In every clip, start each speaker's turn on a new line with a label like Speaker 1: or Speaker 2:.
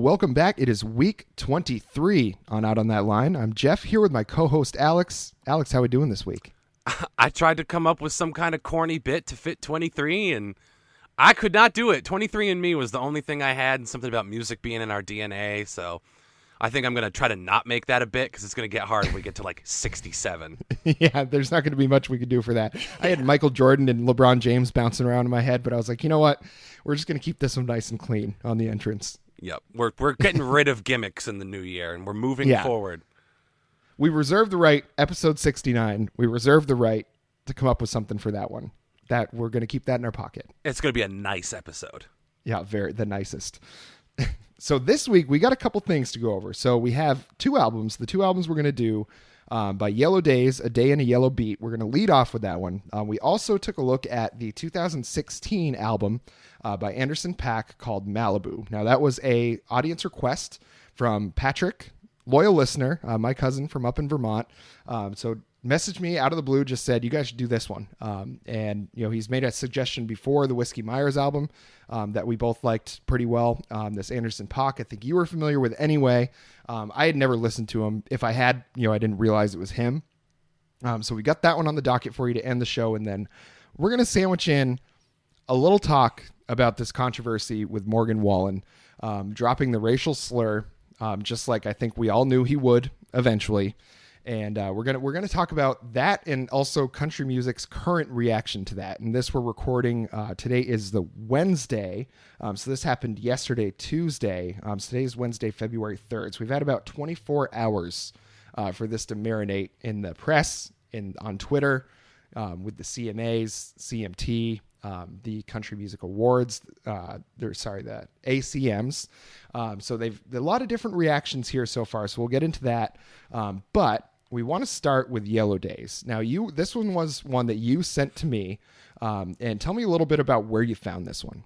Speaker 1: welcome back. It is week 23 on Out on That Line. I'm Jeff here with my co-host Alex. Alex, how are we doing this week?
Speaker 2: I tried to come up with some kind of corny bit to fit 23, and I could not do it. 23andMe was the only thing I had, and something about music being in our DNA, so I think I'm going to try to not make that a bit because it's going to get hard if we get to like 67.
Speaker 1: Yeah, there's not going to be much we could do for that. I had Michael Jordan and LeBron James bouncing around in my head, but I was like, you know what? We're just going to keep this one nice and clean on the entrance.
Speaker 2: Yep, we're getting rid of gimmicks in the new year, and we're moving forward.
Speaker 1: We reserve the right, episode 69, we reserve the right to come up with something for that one. That we're going to keep that in our pocket.
Speaker 2: It's going to be a nice episode.
Speaker 1: Yeah, the nicest. So this week, we got a couple things to go over. So we have two albums. The two albums we're going to do by Yellow Days, A Day in a Yellow Beat. We're going to lead off with that one. We also took a look at the 2016 album by Anderson Paak called Malibu. Now, that was a audience request from Patrick, loyal listener, my cousin from up in Vermont. So messaged me out of the blue, just said, you guys should do this one. And, you know, he's made a suggestion before the Whiskey Myers album that we both liked pretty well. This Anderson Paak, I think you were familiar with anyway. I had never listened to him. If I had, you know, I didn't realize it was him. So we got that one on the docket for you to end the show. And then we're going to sandwich in a little talk about this controversy with Morgan Wallen dropping the racial slur, just like I think we all knew he would eventually. And we're gonna talk about that and also country music's current reaction to that. And this we're recording today is the Wednesday, so this happened yesterday, Tuesday. So today is Wednesday, February 3rd. So we've had about 24 hours for this to marinate in the press, on Twitter, with the CMAs, CMT, the Country Music Awards. The ACMs. So they've a lot of different reactions here so far. So we'll get into that, but we want to start with Yellow Days. Now, this one was one that you sent to me, and tell me a little bit about where you found this one.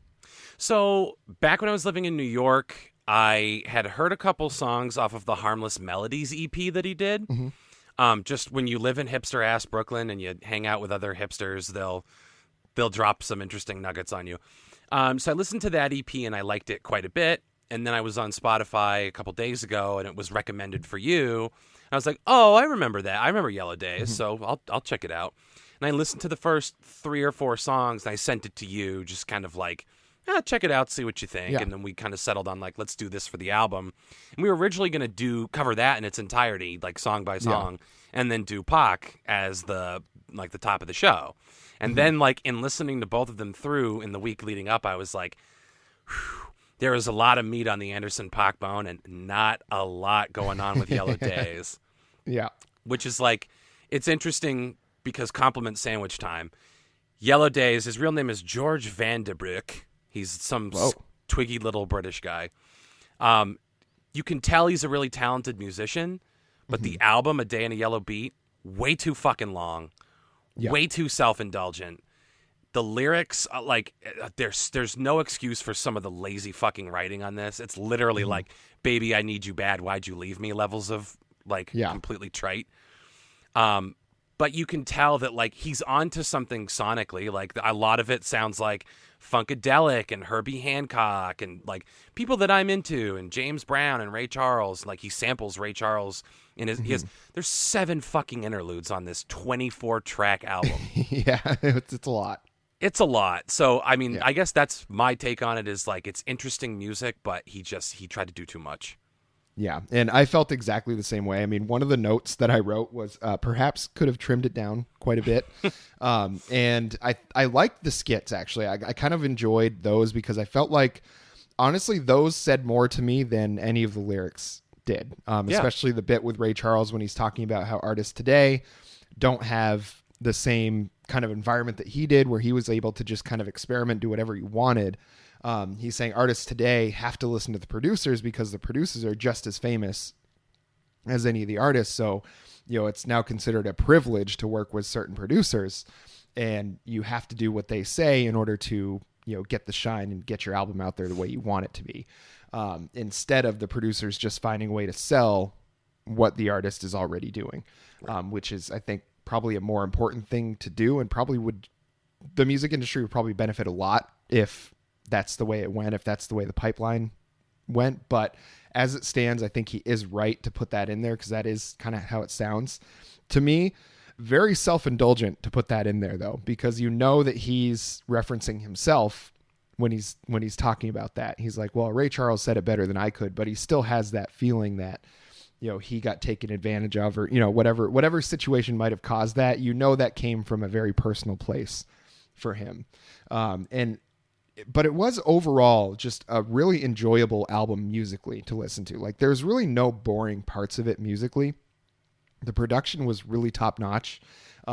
Speaker 2: So back when I was living in New York, I had heard a couple songs off of the Harmless Melodies EP that he did. Mm-hmm. Just when you live in hipster-ass Brooklyn and you hang out with other hipsters, they'll drop some interesting nuggets on you. So I listened to that EP and I liked it quite a bit. And then I was on Spotify a couple days ago and it was recommended for you. I was like, oh, I remember that. I remember Yellow Days, so I'll check it out. And I listened to the first 3 or 4 songs, and I sent it to you, just kind of like, check it out, see what you think. Yeah. And then we kind of settled on, like, let's do this for the album. And we were originally going to cover that in its entirety, like song by song, and then do Pac as the top of the show. And then, like, in listening to both of them through in the week leading up, I was like, there is a lot of meat on the Anderson Paak bone and not a lot going on with Yellow Days.
Speaker 1: Yeah.
Speaker 2: Which is like, it's interesting because compliment sandwich time. Yellow Days, his real name is George Van de Broek. He's some twiggy little British guy. You can tell he's a really talented musician, but the album, A Day in a Yellow Beat, way too fucking long, way too self-indulgent. The lyrics, there's no excuse for some of the lazy fucking writing on this. It's literally like, baby, I need you bad, why'd you leave me levels of, completely trite. But you can tell that, like, he's onto something sonically. Like, a lot of it sounds like Funkadelic and Herbie Hancock and, like, people that I'm into, and James Brown and Ray Charles. Like, he samples Ray Charles in his... There's 7 fucking interludes on this 24-track album.
Speaker 1: Yeah, it's a lot.
Speaker 2: It's a lot. So, I mean, I guess that's my take on it is, like, it's interesting music, but he tried to do too much.
Speaker 1: Yeah, and I felt exactly the same way. I mean, one of the notes that I wrote was perhaps could have trimmed it down quite a bit. And I liked the skits, actually. I kind of enjoyed those because I felt like, honestly, those said more to me than any of the lyrics did. Especially the bit with Ray Charles when he's talking about how artists today don't have the same kind of environment that he did, where he was able to just kind of experiment, do whatever he wanted. He's saying artists today have to listen to the producers because the producers are just as famous as any of the artists. So, you know, it's now considered a privilege to work with certain producers, and you have to do what they say in order to, you know, get the shine and get your album out there the way you want it to be. Instead of the producers just finding a way to sell what the artist is already doing, which is, I think, probably a more important thing to do, and probably the music industry would probably benefit a lot if that's the way it went, if that's the way the pipeline went, but as it stands, I think he is right to put that in there because that is kind of how it sounds to me. Very self-indulgent to put that in there though, because you know that he's referencing himself when he's talking about that. He's like, well, Ray Charles said it better than I could, but he still has that feeling that, he got taken advantage of, or, whatever situation might have caused that, that came from a very personal place for him. But it was overall just a really enjoyable album musically to listen to. Like, there's really no boring parts of it musically. The production was really top notch.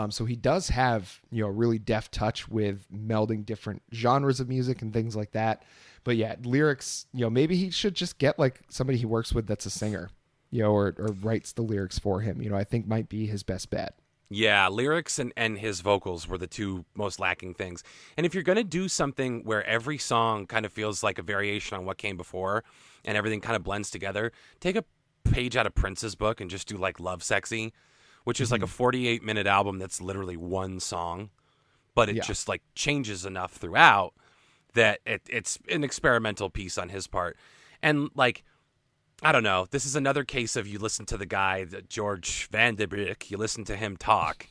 Speaker 1: So he does have, a really deft touch with melding different genres of music and things like that. But yeah, lyrics, maybe he should just get like somebody he works with that's a singer, or writes the lyrics for him, I think might be his best bet.
Speaker 2: Yeah, lyrics and his vocals were the two most lacking things. And if you're going to do something where every song kind of feels like a variation on what came before and everything kind of blends together, take a page out of Prince's book and just do like Love Sexy, which is like a 48-minute album that's literally one song, but it just like changes enough throughout that it's an experimental piece on his part. And like, I don't know, this is another case of you listen to the guy, George Van de Brick, you listen to him talk,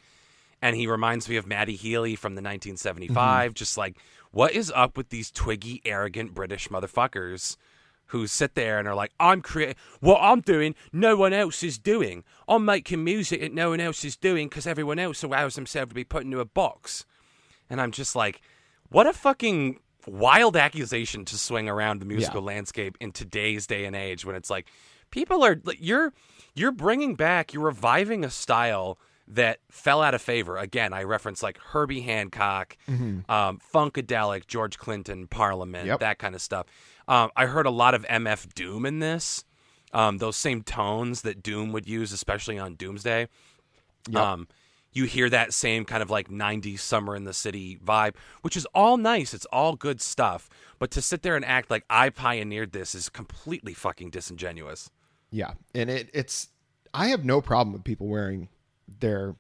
Speaker 2: and he reminds me of Matty Healy from the 1975, just like, what is up with these twiggy, arrogant British motherfuckers who sit there and are like, what I'm doing, no one else is doing. I'm making music that no one else is doing because everyone else allows themselves to be put into a box. And I'm just like, what a fucking wild accusation to swing around the musical landscape in today's day and age, when it's like, people are, you're reviving a style that fell out of favor. Again, I reference like Herbie Hancock, Funkadelic, George Clinton, Parliament, that kind of stuff. I heard a lot of MF Doom in this, those same tones that Doom would use, especially on Doomsday. You hear that same kind of like 90s Summer in the City vibe, which is all nice. It's all good stuff. But to sit there and act like I pioneered this is completely fucking disingenuous.
Speaker 1: Yeah. And it's, I have no problem with people wearing their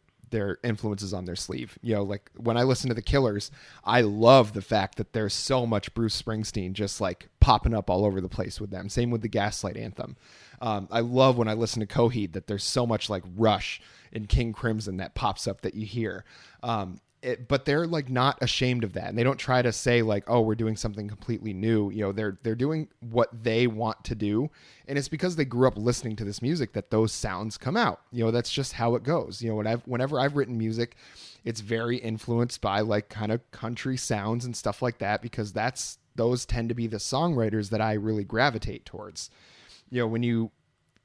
Speaker 1: influences on their sleeve. Like when I listen to the Killers, I love the fact that there's so much Bruce Springsteen just like popping up all over the place with them. Same with the Gaslight Anthem. I love when I listen to Coheed that there's so much like Rush and King Crimson that pops up that you hear. But they're like not ashamed of that. And they don't try to say like, oh, we're doing something completely new. They're doing what they want to do. And it's because they grew up listening to this music that those sounds come out. That's just how it goes. Whenever I've written music, it's very influenced by like kind of country sounds and stuff like that, because those tend to be the songwriters that I really gravitate towards. When you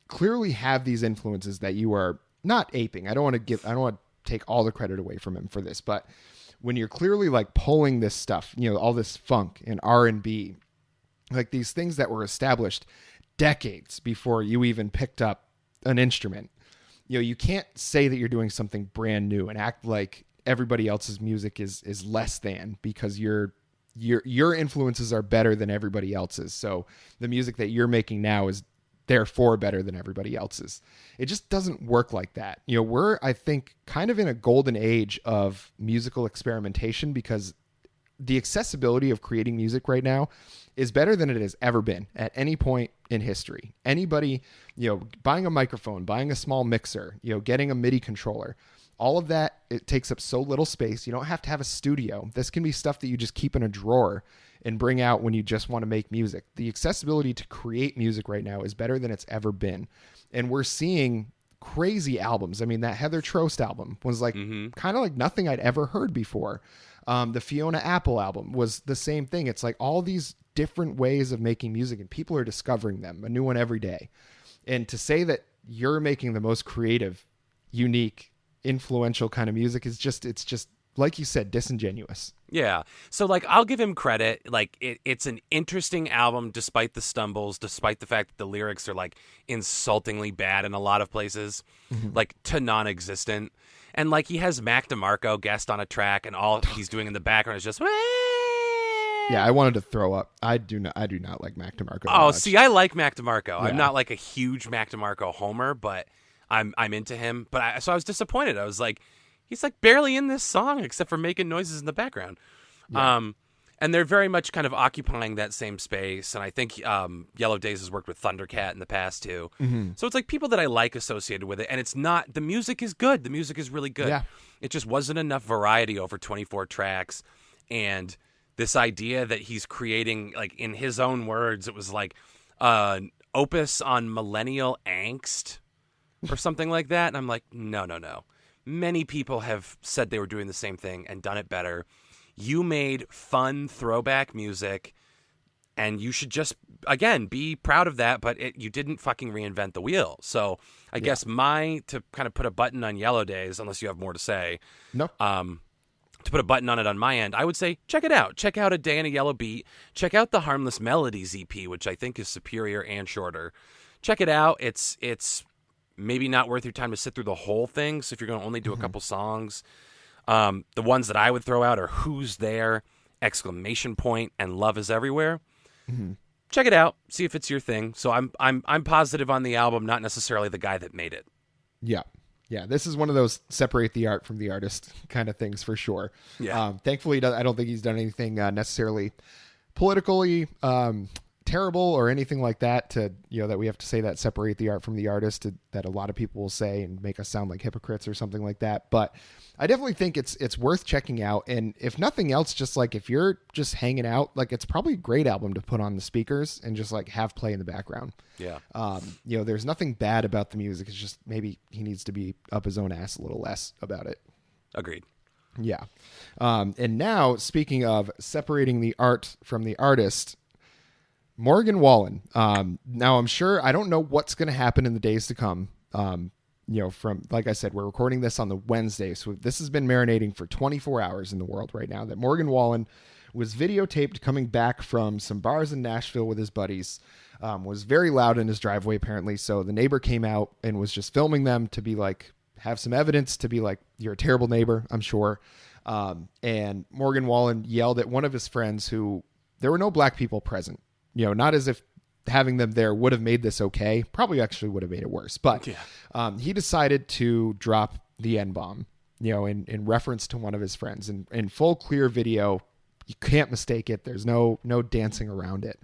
Speaker 1: clearly have these influences that you are not aping, I don't want to take all the credit away from him for this, but when you're clearly like pulling this stuff, all this funk and R&B, like these things that were established decades before you even picked up an instrument, you can't say that you're doing something brand new and act like everybody else's music is less than, because your influences are better than everybody else's. So the music that you're making now is therefore better than everybody else's. It just doesn't work like that. We're, I think, kind of in a golden age of musical experimentation, because the accessibility of creating music right now is better than it has ever been at any point in history. Anybody, buying a microphone, buying a small mixer, getting a MIDI controller, all of that, it takes up so little space. You don't have to have a studio. This can be stuff that you just keep in a drawer and bring out when you just want to make music. The accessibility to create music right now is better than it's ever been. And we're seeing crazy albums. I mean, that Heather Trost album was like kind of like nothing I'd ever heard before. The Fiona Apple album was the same thing. It's like all these different ways of making music, and people are discovering them, a new one every day. And to say that you're making the most creative, unique, influential kind of music is just, it's just, like you said, disingenuous.
Speaker 2: Yeah. So, like, I'll give him credit. Like, it's an interesting album despite the stumbles, despite the fact that the lyrics are, like, insultingly bad in a lot of places, like, to non-existent. And, like, he has Mac DeMarco guest on a track, and all he's doing in the background is just...
Speaker 1: Yeah, I wanted to throw up. I do not like Mac DeMarco.
Speaker 2: Oh, see, I like Mac DeMarco. Yeah. I'm not, like, a huge Mac DeMarco homer, but I'm into him. But so I was disappointed. I was like... He's like barely in this song except for making noises in the background. Yeah. And they're very much kind of occupying that same space. And I think Yellow Days has worked with Thundercat in the past too.
Speaker 1: Mm-hmm.
Speaker 2: So it's like people that I like associated with it. And it's not, the music is good. The music is really good.
Speaker 1: Yeah.
Speaker 2: It just wasn't enough variety over 24 tracks. And this idea that he's creating, like in his own words, it was like an opus on millennial angst or something like that. And I'm like, no. Many people have said they were doing the same thing and done it better. You made fun throwback music, and you should just, again, be proud of that, but you didn't fucking reinvent the wheel. So I guess to kind of put a button on Yellow Days, unless you have more to say.
Speaker 1: No.
Speaker 2: To put a button on it on my end, I would say check it out. Check out A Day in a Yellow Beat. Check out the Harmless Melodies EP, which I think is superior and shorter. Check it out. It's maybe not worth your time to sit through the whole thing, so if you're going to only do a couple songs, the ones that I would throw out are Who's There, ! And Love Is Everywhere.
Speaker 1: Mm-hmm.
Speaker 2: Check it out. See if it's your thing. So I'm positive on the album, not necessarily the guy that made it.
Speaker 1: Yeah. Yeah, this is one of those separate the art from the artist kind of things for sure.
Speaker 2: Yeah.
Speaker 1: Thankfully, I don't think he's done anything necessarily politically terrible or anything like that that we have to say that separate the art from the artist that a lot of people will say and make us sound like hypocrites or something like that. But I definitely think it's worth checking out. And if nothing else, just like if you're just hanging out, like it's probably a great album to put on the speakers and just like have play in the background.
Speaker 2: Yeah.
Speaker 1: There's nothing bad about the music. It's just maybe he needs to be up his own ass a little less about it.
Speaker 2: Agreed.
Speaker 1: Yeah. And now, speaking of separating the art from the artist, Morgan Wallen. Now, I'm sure, I don't know what's going to happen in the days to come. From, like I said, we're recording this on the Wednesday, so this has been marinating for 24 hours in the world right now, that Morgan Wallen was videotaped coming back from some bars in Nashville with his buddies, was very loud in his driveway, apparently. So the neighbor came out and was just filming them to be like, have some evidence to be like, you're a terrible neighbor, I'm sure. And Morgan Wallen yelled at one of his friends who, there were no black people present. Not as if having them there would have made this okay. Probably actually would have made it worse. But he decided to drop the N-bomb, in reference to one of his friends. And in full clear video, you can't mistake it. There's no dancing around it.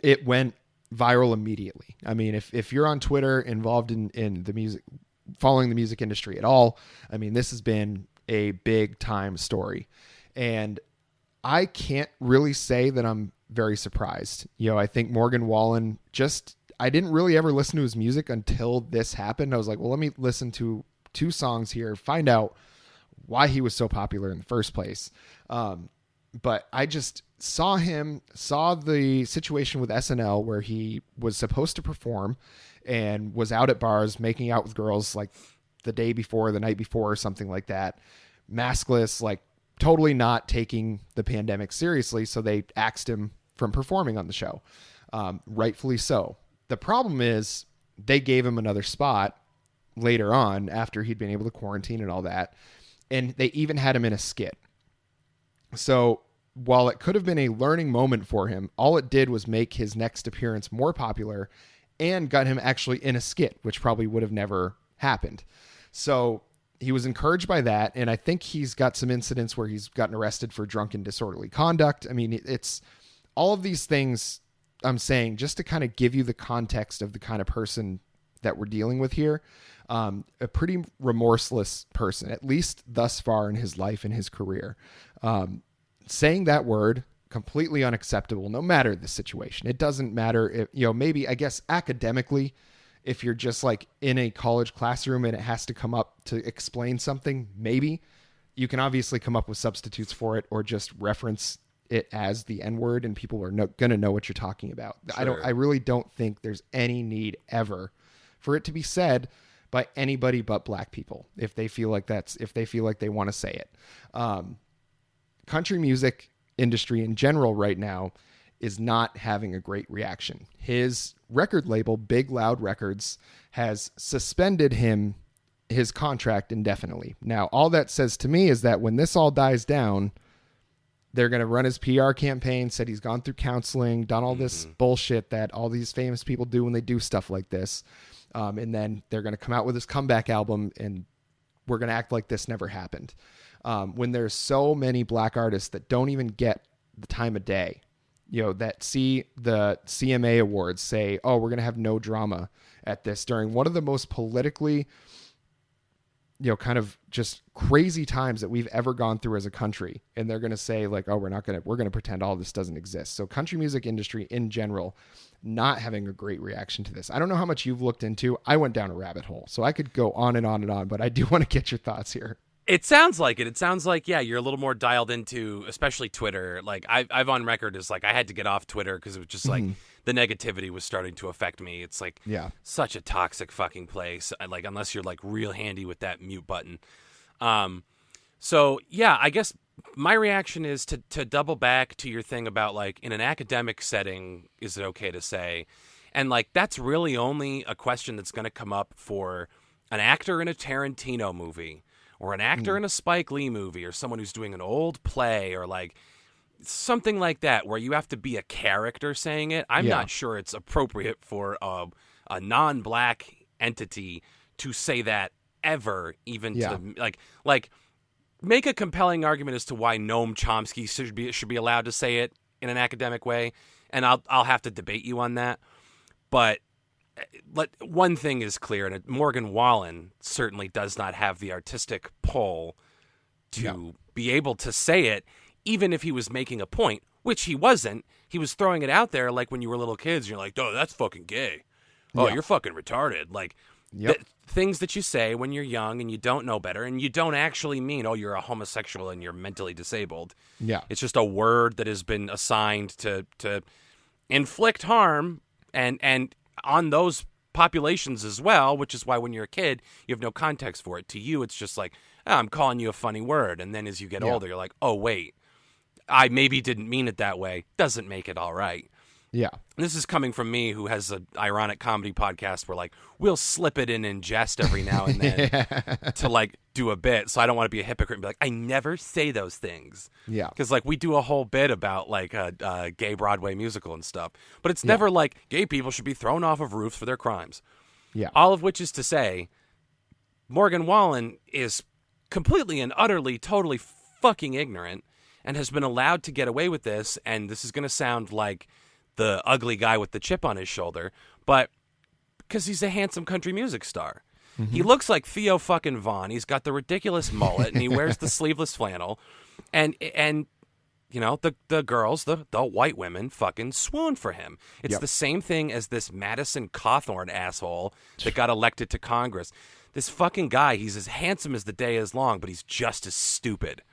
Speaker 1: It went viral immediately. I mean, if you're on Twitter involved in the music, following the music industry at all, I mean, this has been a big time story. And I can't really say that I'm very surprised. I think Morgan Wallen I didn't really ever listen to his music until this happened. I was like, well, let me listen to 2 songs here, find out why he was so popular in the first place. But I just saw the situation with SNL where he was supposed to perform and was out at bars making out with girls like the day before, the night before, or something like that, maskless, like totally not taking the pandemic seriously. So they axed him from performing on the show. Rightfully so. The problem is they gave him another spot later on after he'd been able to quarantine and all that. And they even had him in a skit. So while it could have been a learning moment for him, all it did was make his next appearance more popular and got him actually in a skit, which probably would have never happened. So he was encouraged by that. And I think he's got some incidents where he's gotten arrested for drunken disorderly conduct. I mean, it's all of these things I'm saying just to kind of give you the context of the kind of person that we're dealing with here. A pretty remorseless person, at least thus far in his life and his career. Saying that word, completely unacceptable, no matter the situation. It doesn't matter if, maybe, I guess, academically, if you're just like in a college classroom and it has to come up to explain something, maybe you can obviously come up with substitutes for it or just reference it as the N-word and people are going to know what you're talking about.
Speaker 2: Sure.
Speaker 1: I really don't think there's any need ever for it to be said by anybody but black people if they feel like they want to say it. Country music industry in general right now is not having a great reaction. His record label, Big Loud Records, has suspended his contract indefinitely. Now, all that says to me is that when this all dies down, they're going to run his PR campaign, said he's gone through counseling, done all this bullshit that all these famous people do when they do stuff like this. And then they're going to come out with this comeback album and we're going to act like this never happened. when there's so many black artists that don't even get the time of day, that see the CMA awards say, oh, we're going to have no drama at this during one of the most politically, kind of just crazy times that we've ever gone through as a country. And they're going to say like, oh, we're going to pretend all this doesn't exist. So country music industry in general, not having a great reaction to this. I don't know how much you've looked into. I went down a rabbit hole, so I could go on and on and on, but I do want to get your thoughts here.
Speaker 2: It sounds like it. It sounds like, yeah, you're a little more dialed into, especially Twitter. Like I've on record as like, I had to get off Twitter because it was just like the negativity was starting to affect me. It's like such a toxic fucking place. Like, unless you're like real handy with that mute button. So yeah, I guess my reaction is to double back to your thing about like, in an academic setting, is it okay to say? And like, that's really only a question that's going to come up for an actor in a Tarantino movie, or an actor in a Spike Lee movie, or someone who's doing an old play, or like something like that, where you have to be a character saying it. I'm not sure it's appropriate for a non-black entity to say that ever, even to like make a compelling argument as to why Noam Chomsky should be allowed to say it in an academic way, and I'll have to debate you on that. But one thing is clear, and Morgan Wallen certainly does not have the artistic pull to be able to say it, even if he was making a point, which he wasn't. He was throwing it out there like when you were little kids, and you're like, oh, that's fucking gay. Oh, you're fucking retarded. Like, things that you say when you're young and you don't know better, and you don't actually mean, oh, you're a homosexual and you're mentally disabled. Yeah. It's just a word that has been assigned to inflict harm and on those populations as well, which is why when you're a kid, you have no context for it. To you, it's just like, oh, I'm calling you a funny word. And then as you get older, you're like, oh, wait, I maybe didn't mean it that way. Doesn't make it all right. Yeah. And this is coming from me, who has an ironic comedy podcast where like we'll slip it in jest every now and then to like do a bit. So I don't want to be a hypocrite and be like, I never say those things. Yeah. Because like we do a whole bit about like a gay Broadway musical and stuff, but it's never like gay people should be thrown off of roofs for their crimes. Yeah. All of which is to say, Morgan Wallen is completely and utterly, totally fucking ignorant and has been allowed to get away with this. And this is going to sound like the ugly guy with the chip on his shoulder, but because he's a handsome country music star. He looks like Theo fucking Vaughn. He's got the ridiculous mullet and he wears the sleeveless flannel, and you know, the girls, the white women fucking swoon for him. It's the same thing as this Madison Cawthorn asshole that got elected to Congress. This fucking guy, he's as handsome as the day is long, but he's just as stupid,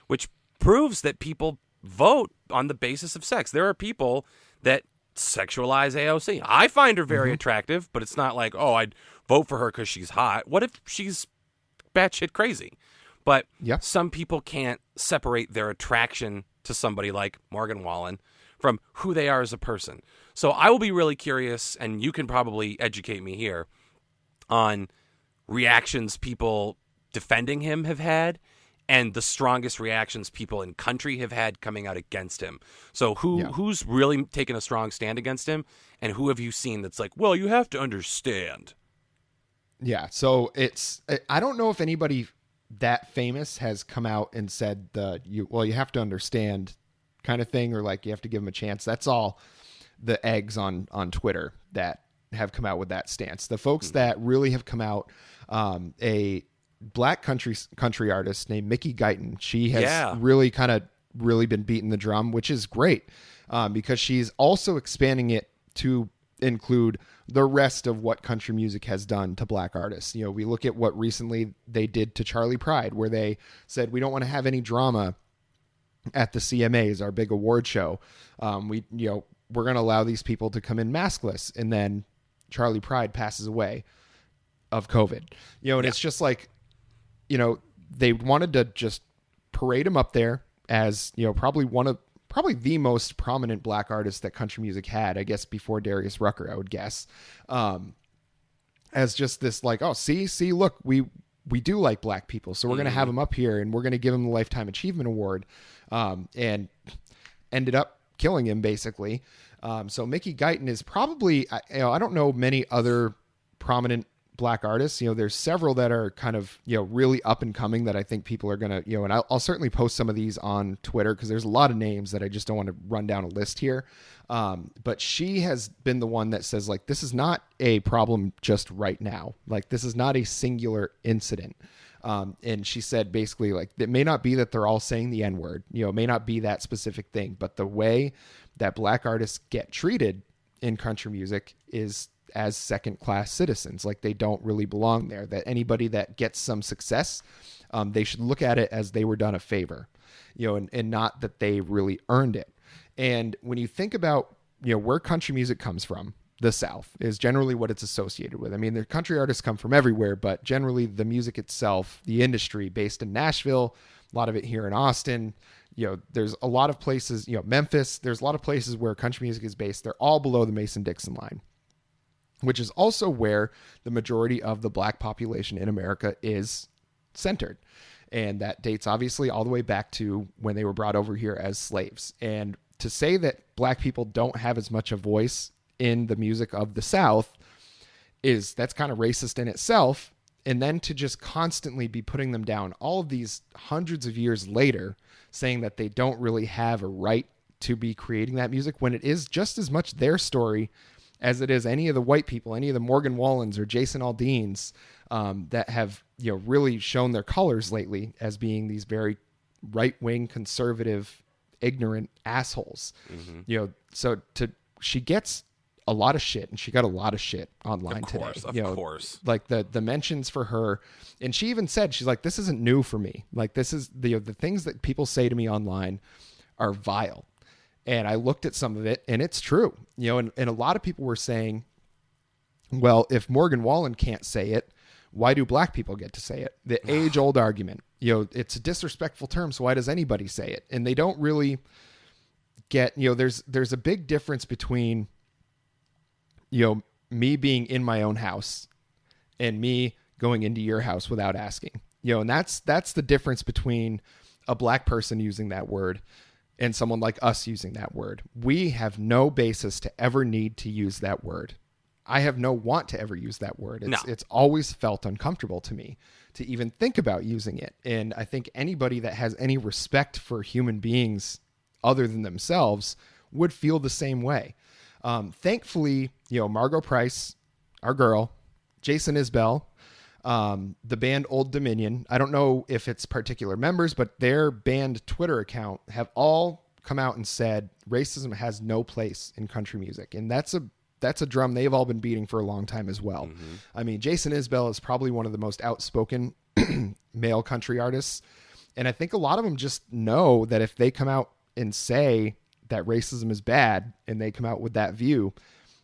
Speaker 2: which proves that people vote on the basis of sex. There are people that sexualize AOC. I find her very attractive, but it's not like, oh, I'd vote for her because she's hot. What if she's batshit crazy? But some people can't separate their attraction to somebody like Morgan Wallen from who they are as a person. So I will be really curious, and you can probably educate me here, on reactions people defending him have had, and the strongest reactions people in country have had coming out against him. So who's really taken a strong stand against him, and who have you seen that's like, well, you have to understand? Yeah, so I don't know if anybody that famous has come out and said you have to understand kind of thing, or like you have to give him a chance. That's all the eggs on Twitter that have come out with that stance. The folks that really have come out, a black country artist named Mickey Guyton. She has really been beating the drum, which is great, because she's also expanding it to include the rest of what country music has done to black artists. You know, we look at what recently they did to Charlie Pride, where they said, we don't want to have any drama at the CMAs, our big award show. We're going to allow these people to come in maskless. And then Charlie Pride passes away of COVID, and it's just like, they wanted to just parade him up there as, probably the most prominent black artist that country music had, I guess, before Darius Rucker, I would guess, as just this like, oh, see, look, we do like black people. So we're going to have him up here and we're going to give him the Lifetime Achievement Award, and ended up killing him basically. So Mickey Guyton is probably, I don't know many other prominent
Speaker 1: black artists. There's several that are kind of, really up and coming that I think people are going to, and I'll certainly post some of these on Twitter because there's a lot of names that I just don't want to run down a list here. But she has been the one that says, like, this is not a problem just right now. Like, this is not a singular incident. And she said basically, like, it may not be that they're all saying the N-word, it may not be that specific thing, but the way that black artists get treated in country music is as second-class citizens. Like, they don't really belong there, that anybody that gets some success, they should look at it as they were done a favor, and not that they really earned it. And when you think about, where country music comes from, the South is generally what it's associated with. I mean, the country artists come from everywhere, but generally the music itself, the industry based in Nashville, a lot of it here in Austin, there's a lot of places, Memphis, there's a lot of places where country music is based. They're all below the Mason-Dixon line, which is also where the majority of the black population in America is centered. And that dates obviously all the way back to when they were brought over here as slaves. And to say that black people don't have as much a voice in the music of the South that's kind of racist in itself. And then to just constantly be putting them down all of these hundreds of years later, saying that they don't really have a right to be creating that music when it is just as much their story as it is any of the white people, any of the Morgan Wallens or Jason Aldeans that have, really shown their colors lately as being these very right-wing, conservative, ignorant assholes. So she gets a lot of shit, and she got a lot of shit online today.
Speaker 2: Of course.
Speaker 1: Like the mentions for her, and she even said, she's like, this isn't new for me. Like, this is the things that people say to me online are vile. And I looked at some of it, and it's true. And a lot of people were saying, well, if Morgan Wallen can't say it, why do black people get to say it? The age-old argument. It's a disrespectful term, so why does anybody say it? And they don't really get, there's a big difference between, me being in my own house and me going into your house without asking. And that's the difference between a black person using that word and someone like us using that word. We have no basis to ever need to use that word. I have no want to ever use that word. It's always felt uncomfortable to me to even think about using it. And I think anybody that has any respect for human beings other than themselves would feel the same way. Thankfully, Margot Price, our girl, Jason Isbell, the band Old Dominion, I don't know if it's particular members, but their band Twitter account have all come out and said racism has no place in country music. And that's a drum they've all been beating for a long time as well. Mm-hmm. I mean, Jason Isbell is probably one of the most outspoken male country artists. And I think a lot of them just know that if they come out and say that racism is bad and they come out with that view,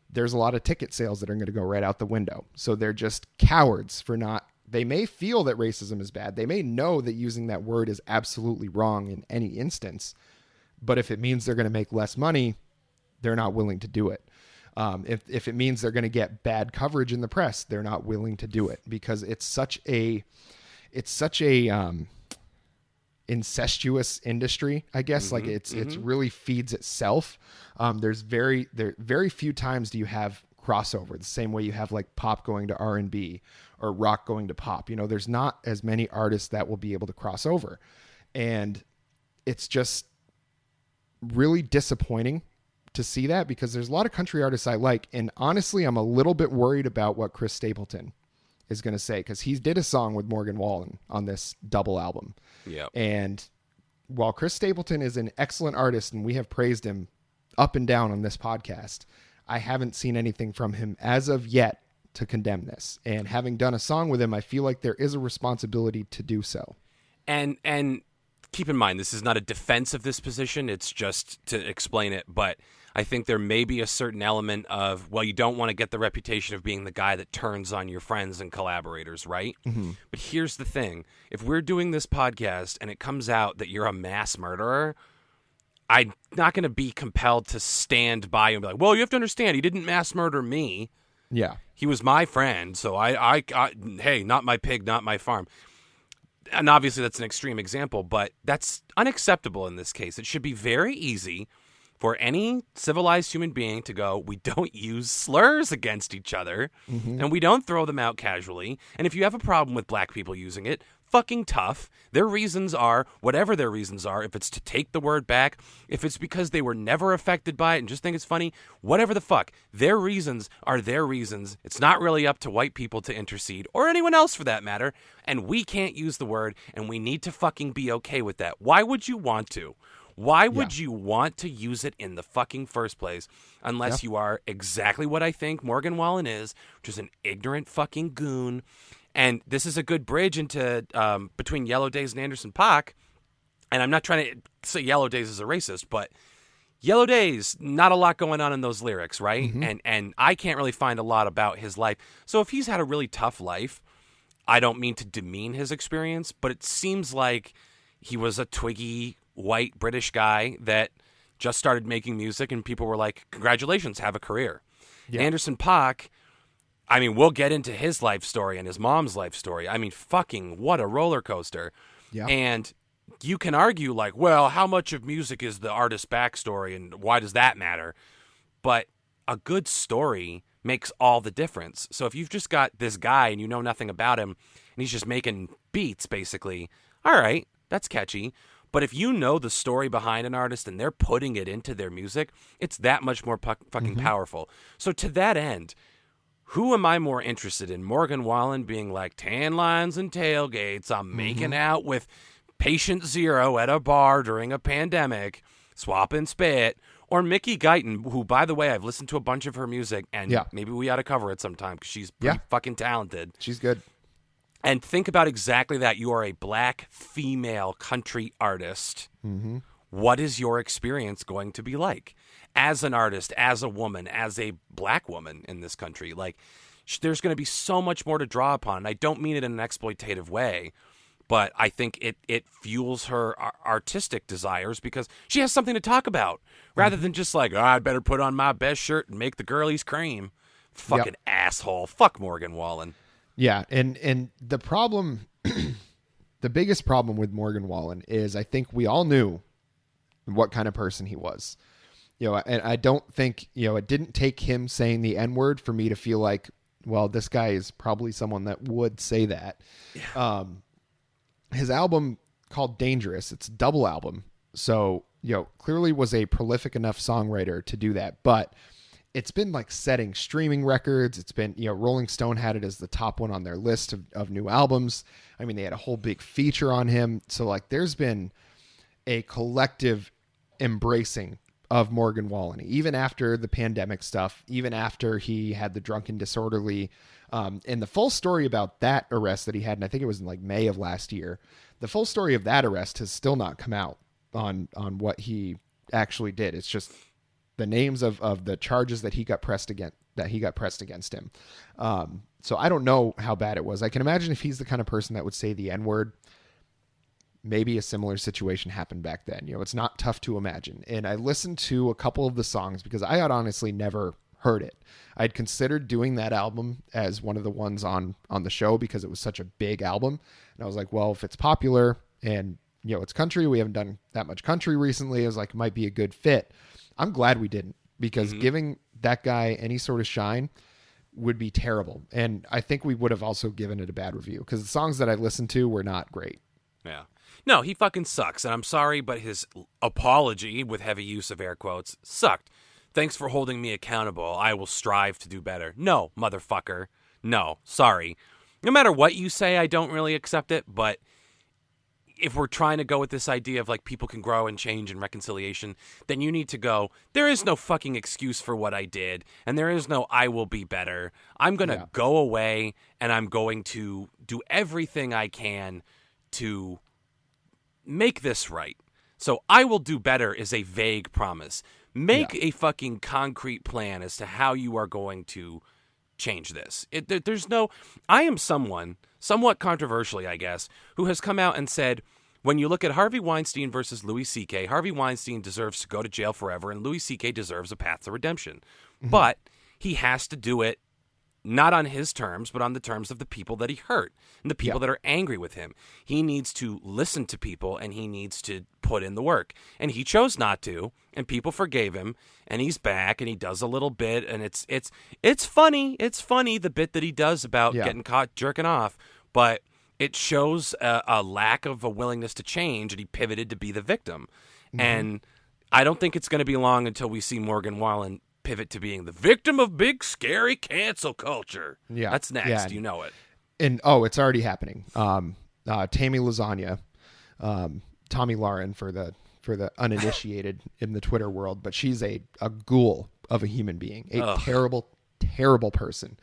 Speaker 1: there's a lot of ticket sales that are going to go right out the window. So they're just cowards for not, they may feel that racism is bad. They may know that using that word is absolutely wrong in any instance, but if it means they're going to make less money, they're not willing to do it. If it means they're going to get bad coverage in the press, they're not willing to do it because it's such a incestuous industry, I guess. Mm-hmm, like it's really feeds itself. There's very few times do you have crossover the same way you have like pop going to R&B or rock going to pop. There's not as many artists that will be able to cross over, and it's just really disappointing to see that because there's a lot of country artists I like, and honestly I'm a little bit worried about what Chris Stapleton is going to say because he did a song with Morgan Wallen on this double album.
Speaker 2: Yeah.
Speaker 1: And while Chris Stapleton is an excellent artist and we have praised him up and down on this podcast, I haven't seen anything from him as of yet to condemn this. And having done a song with him, I feel like there is a responsibility to do so.
Speaker 2: And keep in mind, this is not a defense of this position. It's just to explain it. But I think there may be a certain element of, well, you don't want to get the reputation of being the guy that turns on your friends and collaborators, right? Mm-hmm. But here's the thing. If we're doing this podcast and it comes out that you're a mass murderer, I'm not going to be compelled to stand by and be like, well, you have to understand, he didn't mass murder me.
Speaker 1: Yeah.
Speaker 2: He was my friend. So I hey, not my pig, not my farm. And obviously that's an extreme example, but that's unacceptable in this case. It should be very easy for any civilized human being to go, we don't use slurs against each other, and we don't throw them out casually. And if you have a problem with black people using it, fucking tough. Their reasons are, whatever their reasons are, if it's to take the word back, if it's because they were never affected by it and just think it's funny, whatever the fuck, their reasons are their reasons. It's not really up to white people to intercede, or anyone else for that matter, and we can't use the word, and we need to fucking be okay with that. Why would you want to? Why would you want to use it in the fucking first place unless you are exactly what I think Morgan Wallen is, which is an ignorant fucking goon. And this is a good bridge into between Yellow Days and Anderson Paak. And I'm not trying to say Yellow Days is a racist, but Yellow Days, not a lot going on in those lyrics, right? And I can't really find a lot about his life. So if he's had a really tough life, I don't mean to demean his experience, but it seems like he was a twiggy white British guy that just started making music and people were like, congratulations, have a career. Yeah. Anderson Paak, I mean, we'll get into his life story and his mom's life story. I mean, fucking what a roller coaster. Yeah. And you can argue like, well, how much of music is the artist's backstory and why does that matter? But a good story makes all the difference. So if you've just got this guy and you know nothing about him and he's just making beats basically, all right, that's catchy. But if you know the story behind an artist and they're putting it into their music, it's that much more fucking powerful. So to that end, who am I more interested in? Morgan Wallen being like, tan lines and tailgates, I'm making out with patient zero at a bar during a pandemic, swapping spit, or Mickey Guyton, who, by the way, I've listened to a bunch of her music, and maybe we ought to cover it sometime because she's pretty fucking talented.
Speaker 1: She's good.
Speaker 2: And think about exactly that. You are a black female country artist. What is your experience going to be like as an artist, as a woman, as a black woman in this country? Like, there's going to be so much more to draw upon. And I don't mean it in an exploitative way, but I think it fuels her artistic desires because she has something to talk about rather than just like, oh, I'd better put on my best shirt and make the girlies cream. Fucking asshole. Fuck Morgan Wallen.
Speaker 1: Yeah, and the problem, the biggest problem with Morgan Wallen is I think we all knew what kind of person he was. You know, and I don't think, you know, it didn't take him saying the N-word for me to feel like, well, this guy is probably someone that would say that. Yeah. His album called Dangerous, it's a double album. So, you know, clearly was a prolific enough songwriter to do that, but it's been like setting streaming records. It's been, you know, Rolling Stone had it as the top one on their list of new albums. I mean, they had a whole big feature on him. So like there's been a collective embracing of Morgan Wallen, even after the pandemic stuff, even after he had the drunken disorderly, and the full story about that arrest that he had, and I think it was in like May of last year, the full story of that arrest has still not come out on what he actually did. It's just the names of the charges that he got pressed against him. So I don't know how bad it was. I can imagine if he's the kind of person that would say the N-word, maybe a similar situation happened back then. You know, it's not tough to imagine. And I listened to a couple of the songs because I had honestly never heard it. I'd considered doing that album as one of the ones on the show because it was such a big album. And I was like, well, if it's popular and, you know, it's country, we haven't done that much country recently. I was like, it might be a good fit. I'm glad we didn't because giving that guy any sort of shine would be terrible. And I think we would have also given it a bad review because the songs that I listened to were not great.
Speaker 2: Yeah. No, he fucking sucks. And I'm sorry, but his apology, with heavy use of air quotes, sucked. Thanks for holding me accountable. I will strive to do better. No, motherfucker. No, sorry. No matter what you say, I don't really accept it. But if we're trying to go with this idea of like people can grow and change and reconciliation, then you need to go, there is no fucking excuse for what I did. And there is no I will be better. I'm going to go away and I'm going to do everything I can to make this right. So I will do better is a vague promise. Make a fucking concrete plan as to how you are going to change this. There's no, I am someone, somewhat controversially, I guess, who has come out and said, when you look at Harvey Weinstein versus Louis C.K., Harvey Weinstein deserves to go to jail forever and Louis C.K. deserves a path to redemption. But he has to do it not on his terms, but on the terms of the people that he hurt and the people that are angry with him. He needs to listen to people and he needs to put in the work. And he chose not to, and people forgave him, and he's back and he does a little bit, and it's funny. It's funny, the bit that he does about getting caught jerking off, but it shows a lack of a willingness to change, and he pivoted to be the victim. Mm-hmm. And I don't think it's going to be long until we see Morgan Wallen pivot to being the victim of big, scary cancel culture. Yeah. That's next. Yeah. You know it.
Speaker 1: And, it's already happening. Tammy Lasagna, Tommy Lauren for the uninitiated in the Twitter world, but she's a ghoul of a human being, a terrible, terrible person.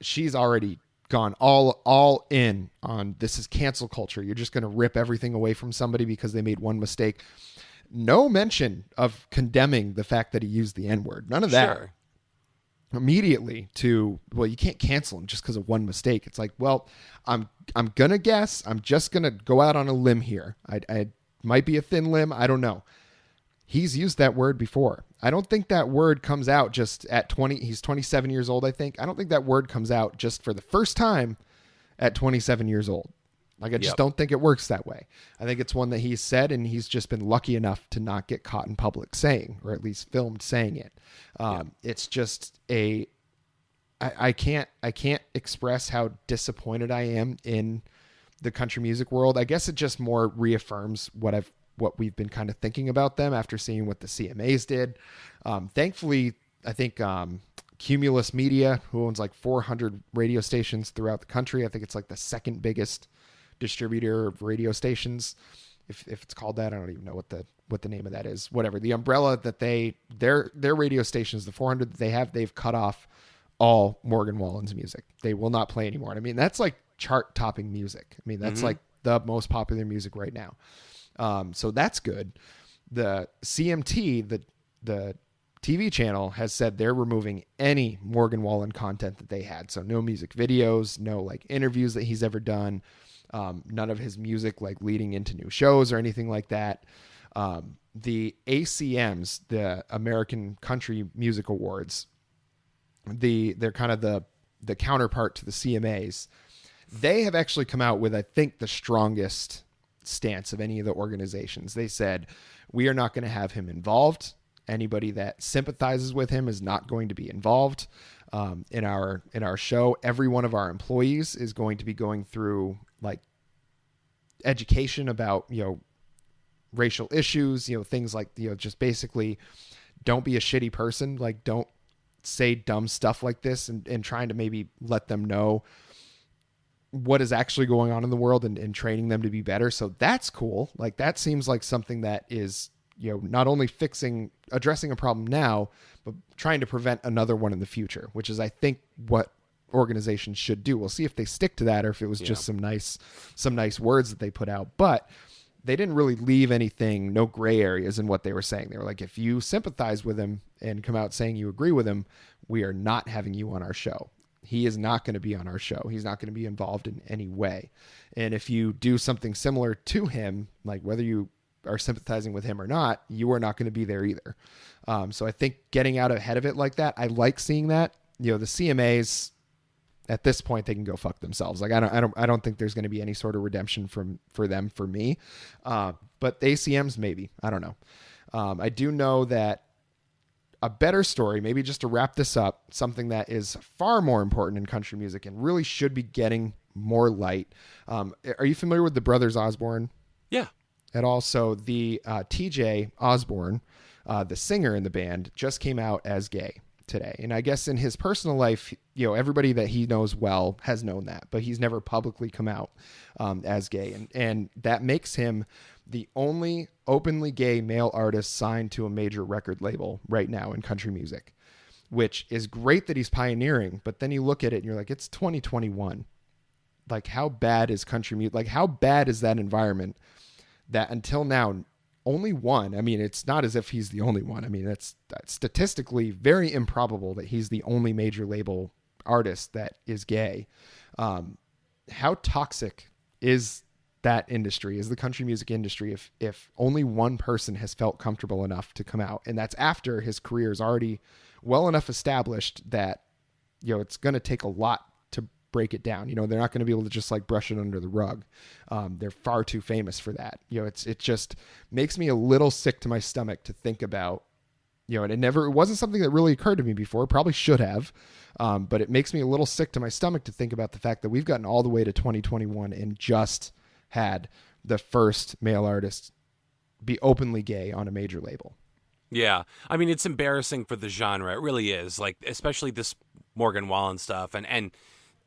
Speaker 1: She's already gone all in on this is cancel culture. You're just going to rip everything away from somebody because they made one mistake. No mention of condemning the fact that he used the N-word. None of that. Sure. Immediately to, well, you can't cancel him just because of one mistake. It's like, well, I'm going to guess. I'm just going to go out on a limb here. I might be a thin limb. I don't know. He's used that word before. I don't think that word comes out just at 20. He's 27 years old, I think. I don't think that word comes out just for the first time at 27 years old. Like, I just don't think it works that way. I think it's one that he's said, and he's just been lucky enough to not get caught in public saying, or at least filmed saying it. It's just I can't express how disappointed I am in the country music world. I guess it just more reaffirms what we've been kind of thinking about them after seeing what the CMAs did. Thankfully, I think Cumulus Media, who owns like 400 radio stations throughout the country, I think it's like the second biggest distributor of radio stations, if it's called that. I don't even know what the name of that is. Whatever, the umbrella that their radio stations, the 400 that they have, they've cut off all Morgan Wallen's music. They will not play anymore. And I mean, that's like chart topping music. I mean, that's like the most popular music right now. So that's good. The CMT, the TV channel, has said they're removing any Morgan Wallen content that they had. So no music videos, no like interviews that he's ever done. None of his music like leading into new shows or anything like that. The ACMs, the American Country Music Awards, they're kind of the counterpart to the CMAs. They have actually come out with, I think, the strongest stance of any of the organizations. They said, we are not going to have him involved. Anybody that sympathizes with him is not going to be involved in our show. Every one of our employees is going to be going through like education about, racial issues, things like, just basically don't be a shitty person. Like, don't say dumb stuff like this, and trying to maybe let them know what is actually going on in the world and training them to be better. So that's cool. Like, that seems like something that is, not only addressing a problem now, but trying to prevent another one in the future, which is, I think, what organizations should do. We'll see if they stick to that, or if it was just some nice words that they put out, but they didn't really leave anything, no gray areas in what they were saying. They were like, if you sympathize with him and come out saying you agree with him, we are not having you on our show. He is not going to be on our show. He's not going to be involved in any way. And if you do something similar to him, like whether you are sympathizing with him or not, you are not going to be there either. So I think getting out ahead of it like that, I like seeing that. The CMAs, at this point, they can go fuck themselves. Like, I don't think there's going to be any sort of redemption for them, for me. But the ACMs, maybe. I don't know. I do know that a better story, maybe just to wrap this up, something that is far more important in country music and really should be getting more light. Are you familiar with the Brothers Osborne?
Speaker 2: Yeah.
Speaker 1: At all? So the TJ Osborne, the singer in the band, just came out as gay today. And I guess in his personal life, everybody that he knows well has known that, but he's never publicly come out as gay. And that makes him the only openly gay male artist signed to a major record label right now in country music, which is great that he's pioneering. But then you look at it and you're like, it's 2021. Like, how bad is country music? Like, how bad is that environment that until now, only one? I mean, it's not as if he's the only one. I mean, that's statistically very improbable that he's the only major label artist that is gay. How toxic is that industry, is the country music industry, if only one person has felt comfortable enough to come out? And that's after his career is already well enough established that it's going to take a lot to break it down. They're not going to be able to just like brush it under the rug. They're far too famous for that. It just makes me a little sick to my stomach to think about, and it wasn't something that really occurred to me before. Probably should have. But it makes me a little sick to my stomach to think about the fact that we've gotten all the way to 2021 and just had the first male artist be openly gay on a major label.
Speaker 2: Yeah. I mean, it's embarrassing for the genre. It really is. Like, especially this Morgan Wallen stuff and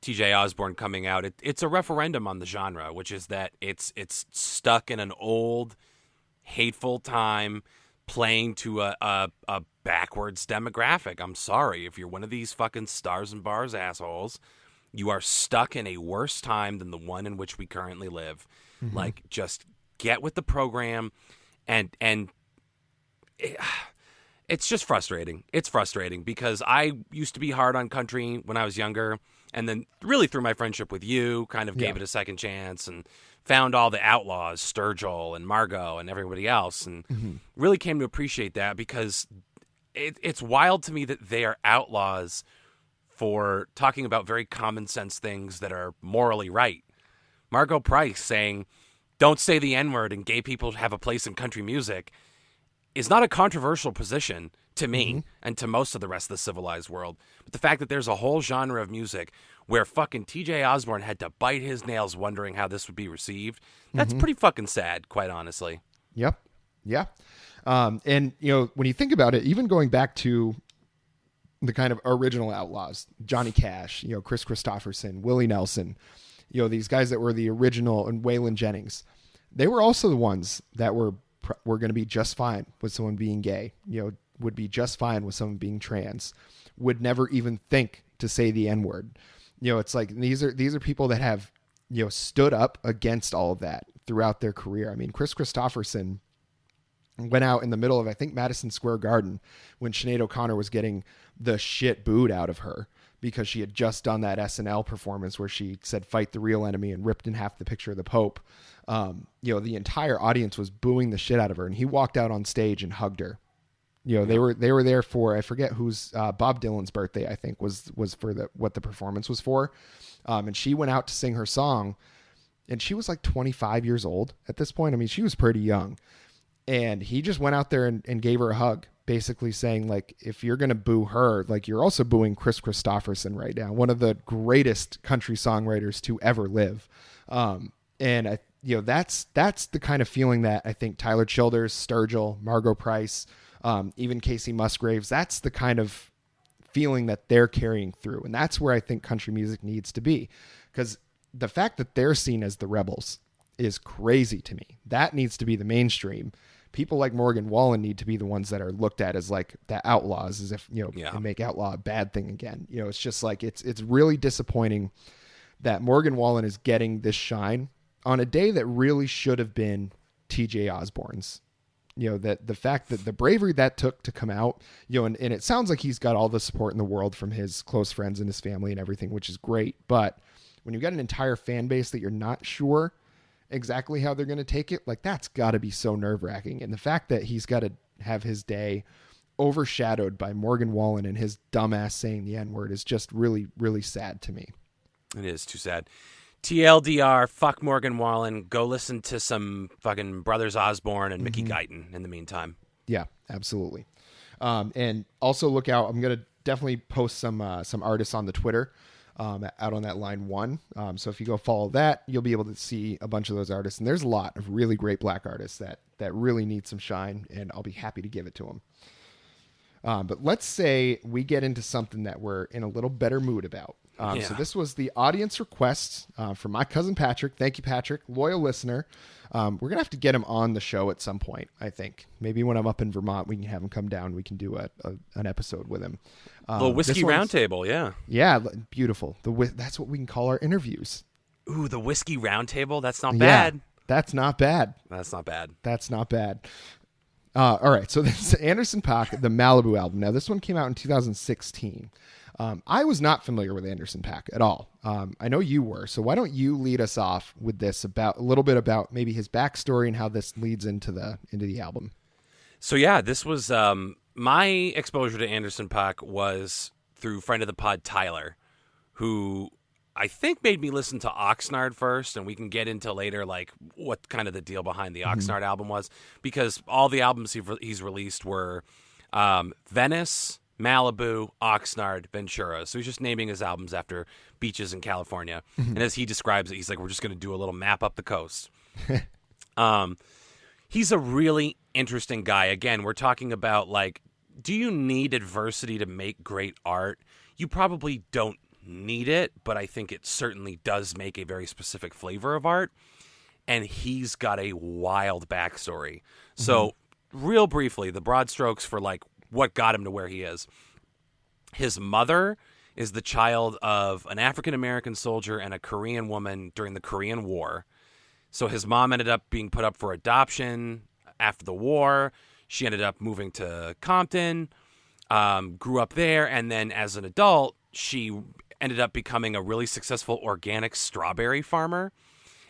Speaker 2: TJ Osborne coming out. It's a referendum on the genre, which is that it's stuck in an old, hateful time playing to a backwards demographic. I'm sorry. If you're one of these fucking stars and bars assholes, you are stuck in a worse time than the one in which we currently live. Mm-hmm. Like, just get with the program and it's just frustrating. It's frustrating because I used to be hard on country when I was younger, and then really through my friendship with you, kind of gave it a second chance and found all the outlaws, Sturgill and Margot and everybody else, and really came to appreciate that because it's wild to me that they are outlaws for talking about very common sense things that are morally right. Margot Price saying, "Don't say the N-word and gay people have a place in country music," is not a controversial position to me and to most of the rest of the civilized world. But the fact that there's a whole genre of music where fucking TJ Osborne had to bite his nails wondering how this would be received, that's pretty fucking sad, quite honestly.
Speaker 1: Yep. Yeah. And, when you think about it, even going back to the kind of original outlaws, Johnny Cash, Chris Christopherson, Willie Nelson, these guys that were the original, and Waylon Jennings, they were also the ones that were going to be just fine with someone being gay, would be just fine with someone being trans, would never even think to say the N-word. It's like these are people that have, stood up against all of that throughout their career. I mean, Chris Christopherson went out in the middle of, I think, Madison Square Garden when Sinead O'Connor was getting the shit booed out of her because she had just done that SNL performance where she said, "Fight the real enemy," and ripped in half the picture of the Pope. The entire audience was booing the shit out of her, and he walked out on stage and hugged her. They were there for, I forget who's, Bob Dylan's birthday, I think was for what the performance was for. And she went out to sing her song, and she was like 25 years old at this point. I mean, she was pretty young, and he just went out there and gave her a hug, basically saying, like, if you're going to boo her, like, you're also booing Chris Christopherson right now, one of the greatest country songwriters to ever live. And that's the kind of feeling that I think Tyler Childers, Sturgill, Margot Price, even Casey Musgraves, that's the kind of feeling that they're carrying through. And that's where I think country music needs to be, because the fact that they're seen as the rebels is crazy to me. That needs to be the mainstream. People like Morgan Wallen need to be the ones that are looked at as like the outlaws, as if, and make outlaw a bad thing again. It's just like, it's really disappointing that Morgan Wallen is getting this shine on a day that really should have been TJ Osborne's. That the fact that the bravery that took to come out, and it sounds like he's got all the support in the world from his close friends and his family and everything, which is great. But when you've got an entire fan base that you're not sure exactly how they're going to take it, like, that's got to be so nerve-wracking. And the fact that he's got to have his day overshadowed by Morgan Wallen and his dumbass saying the N-word is just really, really sad to me.
Speaker 2: It is too sad. TLDR, fuck Morgan Wallen. Go listen to some fucking Brothers Osborne and Mickey Guyton in the meantime.
Speaker 1: Yeah, absolutely. And also look out. I'm going to definitely post some artists on the Twitter out on that line 1. So if you go follow that, you'll be able to see a bunch of those artists. And there's a lot of really great black artists that really need some shine, and I'll be happy to give it to them. But let's say we get into something that we're in a little better mood about. So this was the audience request from my cousin Patrick. Thank you, Patrick. Loyal listener. We're going to have to get him on the show at some point, I think. Maybe when I'm up in Vermont, we can have him come down. We can do an episode with him.
Speaker 2: A little whiskey roundtable, yeah.
Speaker 1: Yeah, beautiful. That's what we can call our interviews.
Speaker 2: Ooh, the whiskey roundtable? That's not bad.
Speaker 1: That's not bad.
Speaker 2: That's not bad.
Speaker 1: That's not bad. All right, so this is Anderson Paak, the Malibu album. Now, this one came out in 2016. I was not familiar with Anderson Paak at all. I know you were, so why don't you lead us off with this a little bit about maybe his backstory and how this leads into the album.
Speaker 2: So yeah, this was my exposure to Anderson Paak was through friend of the pod Tyler, who I think made me listen to Oxnard first, and we can get into later like what kind of the deal behind the Oxnard album was, because all the albums he's released were Venice, Malibu, Oxnard, Ventura. So he's just naming his albums after beaches in California. And as he describes it, he's like, we're just going to do a little map up the coast. He's a really interesting guy. Again, we're talking about like, do you need adversity to make great art? You probably don't need it, but I think it certainly does make a very specific flavor of art. And he's got a wild backstory. So real briefly, the broad strokes for like what got him to where he is. His mother is the child of an African-American soldier and a Korean woman during the Korean War. So his mom ended up being put up for adoption after the war. She ended up moving to Compton, grew up there, and then as an adult, she ended up becoming a really successful organic strawberry farmer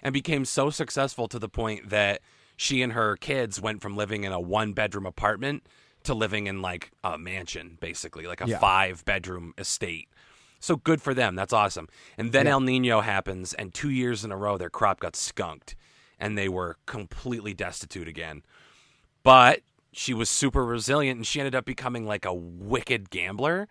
Speaker 2: and became so successful to the point that she and her kids went from living in a 1-bedroom apartment to living in like a mansion, basically, like a 5-bedroom estate. So good for them. That's awesome. And then El Nino happens, and 2 years in a row, their crop got skunked, and they were completely destitute again. But she was super resilient, and she ended up becoming like a wicked gambler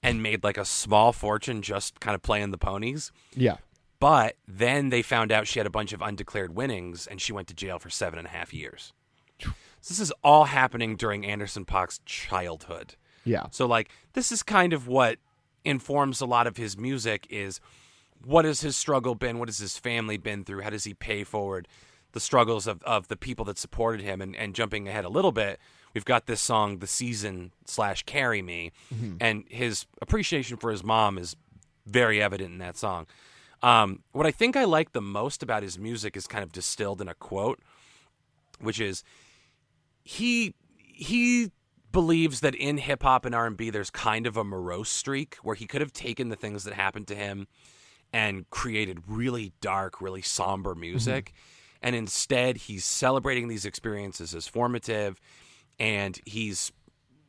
Speaker 2: and made like a small fortune just kind of playing the ponies.
Speaker 1: Yeah.
Speaker 2: But then they found out she had a bunch of undeclared winnings, and she went to jail for 7.5 years. So this is all happening during Anderson Paak's childhood.
Speaker 1: Yeah.
Speaker 2: So like this is kind of what informs a lot of his music is what has his struggle been? What has his family been through? How does he pay forward the struggles of the people that supported him? And jumping ahead a little bit, we've got this song, The Season / Carry Me. And his appreciation for his mom is very evident in that song. What I think I like the most about his music is kind of distilled in a quote, which is he believes that in hip hop and R&B, there's kind of a morose streak where he could have taken the things that happened to him and created really dark, really somber music. And instead he's celebrating these experiences as formative, and he's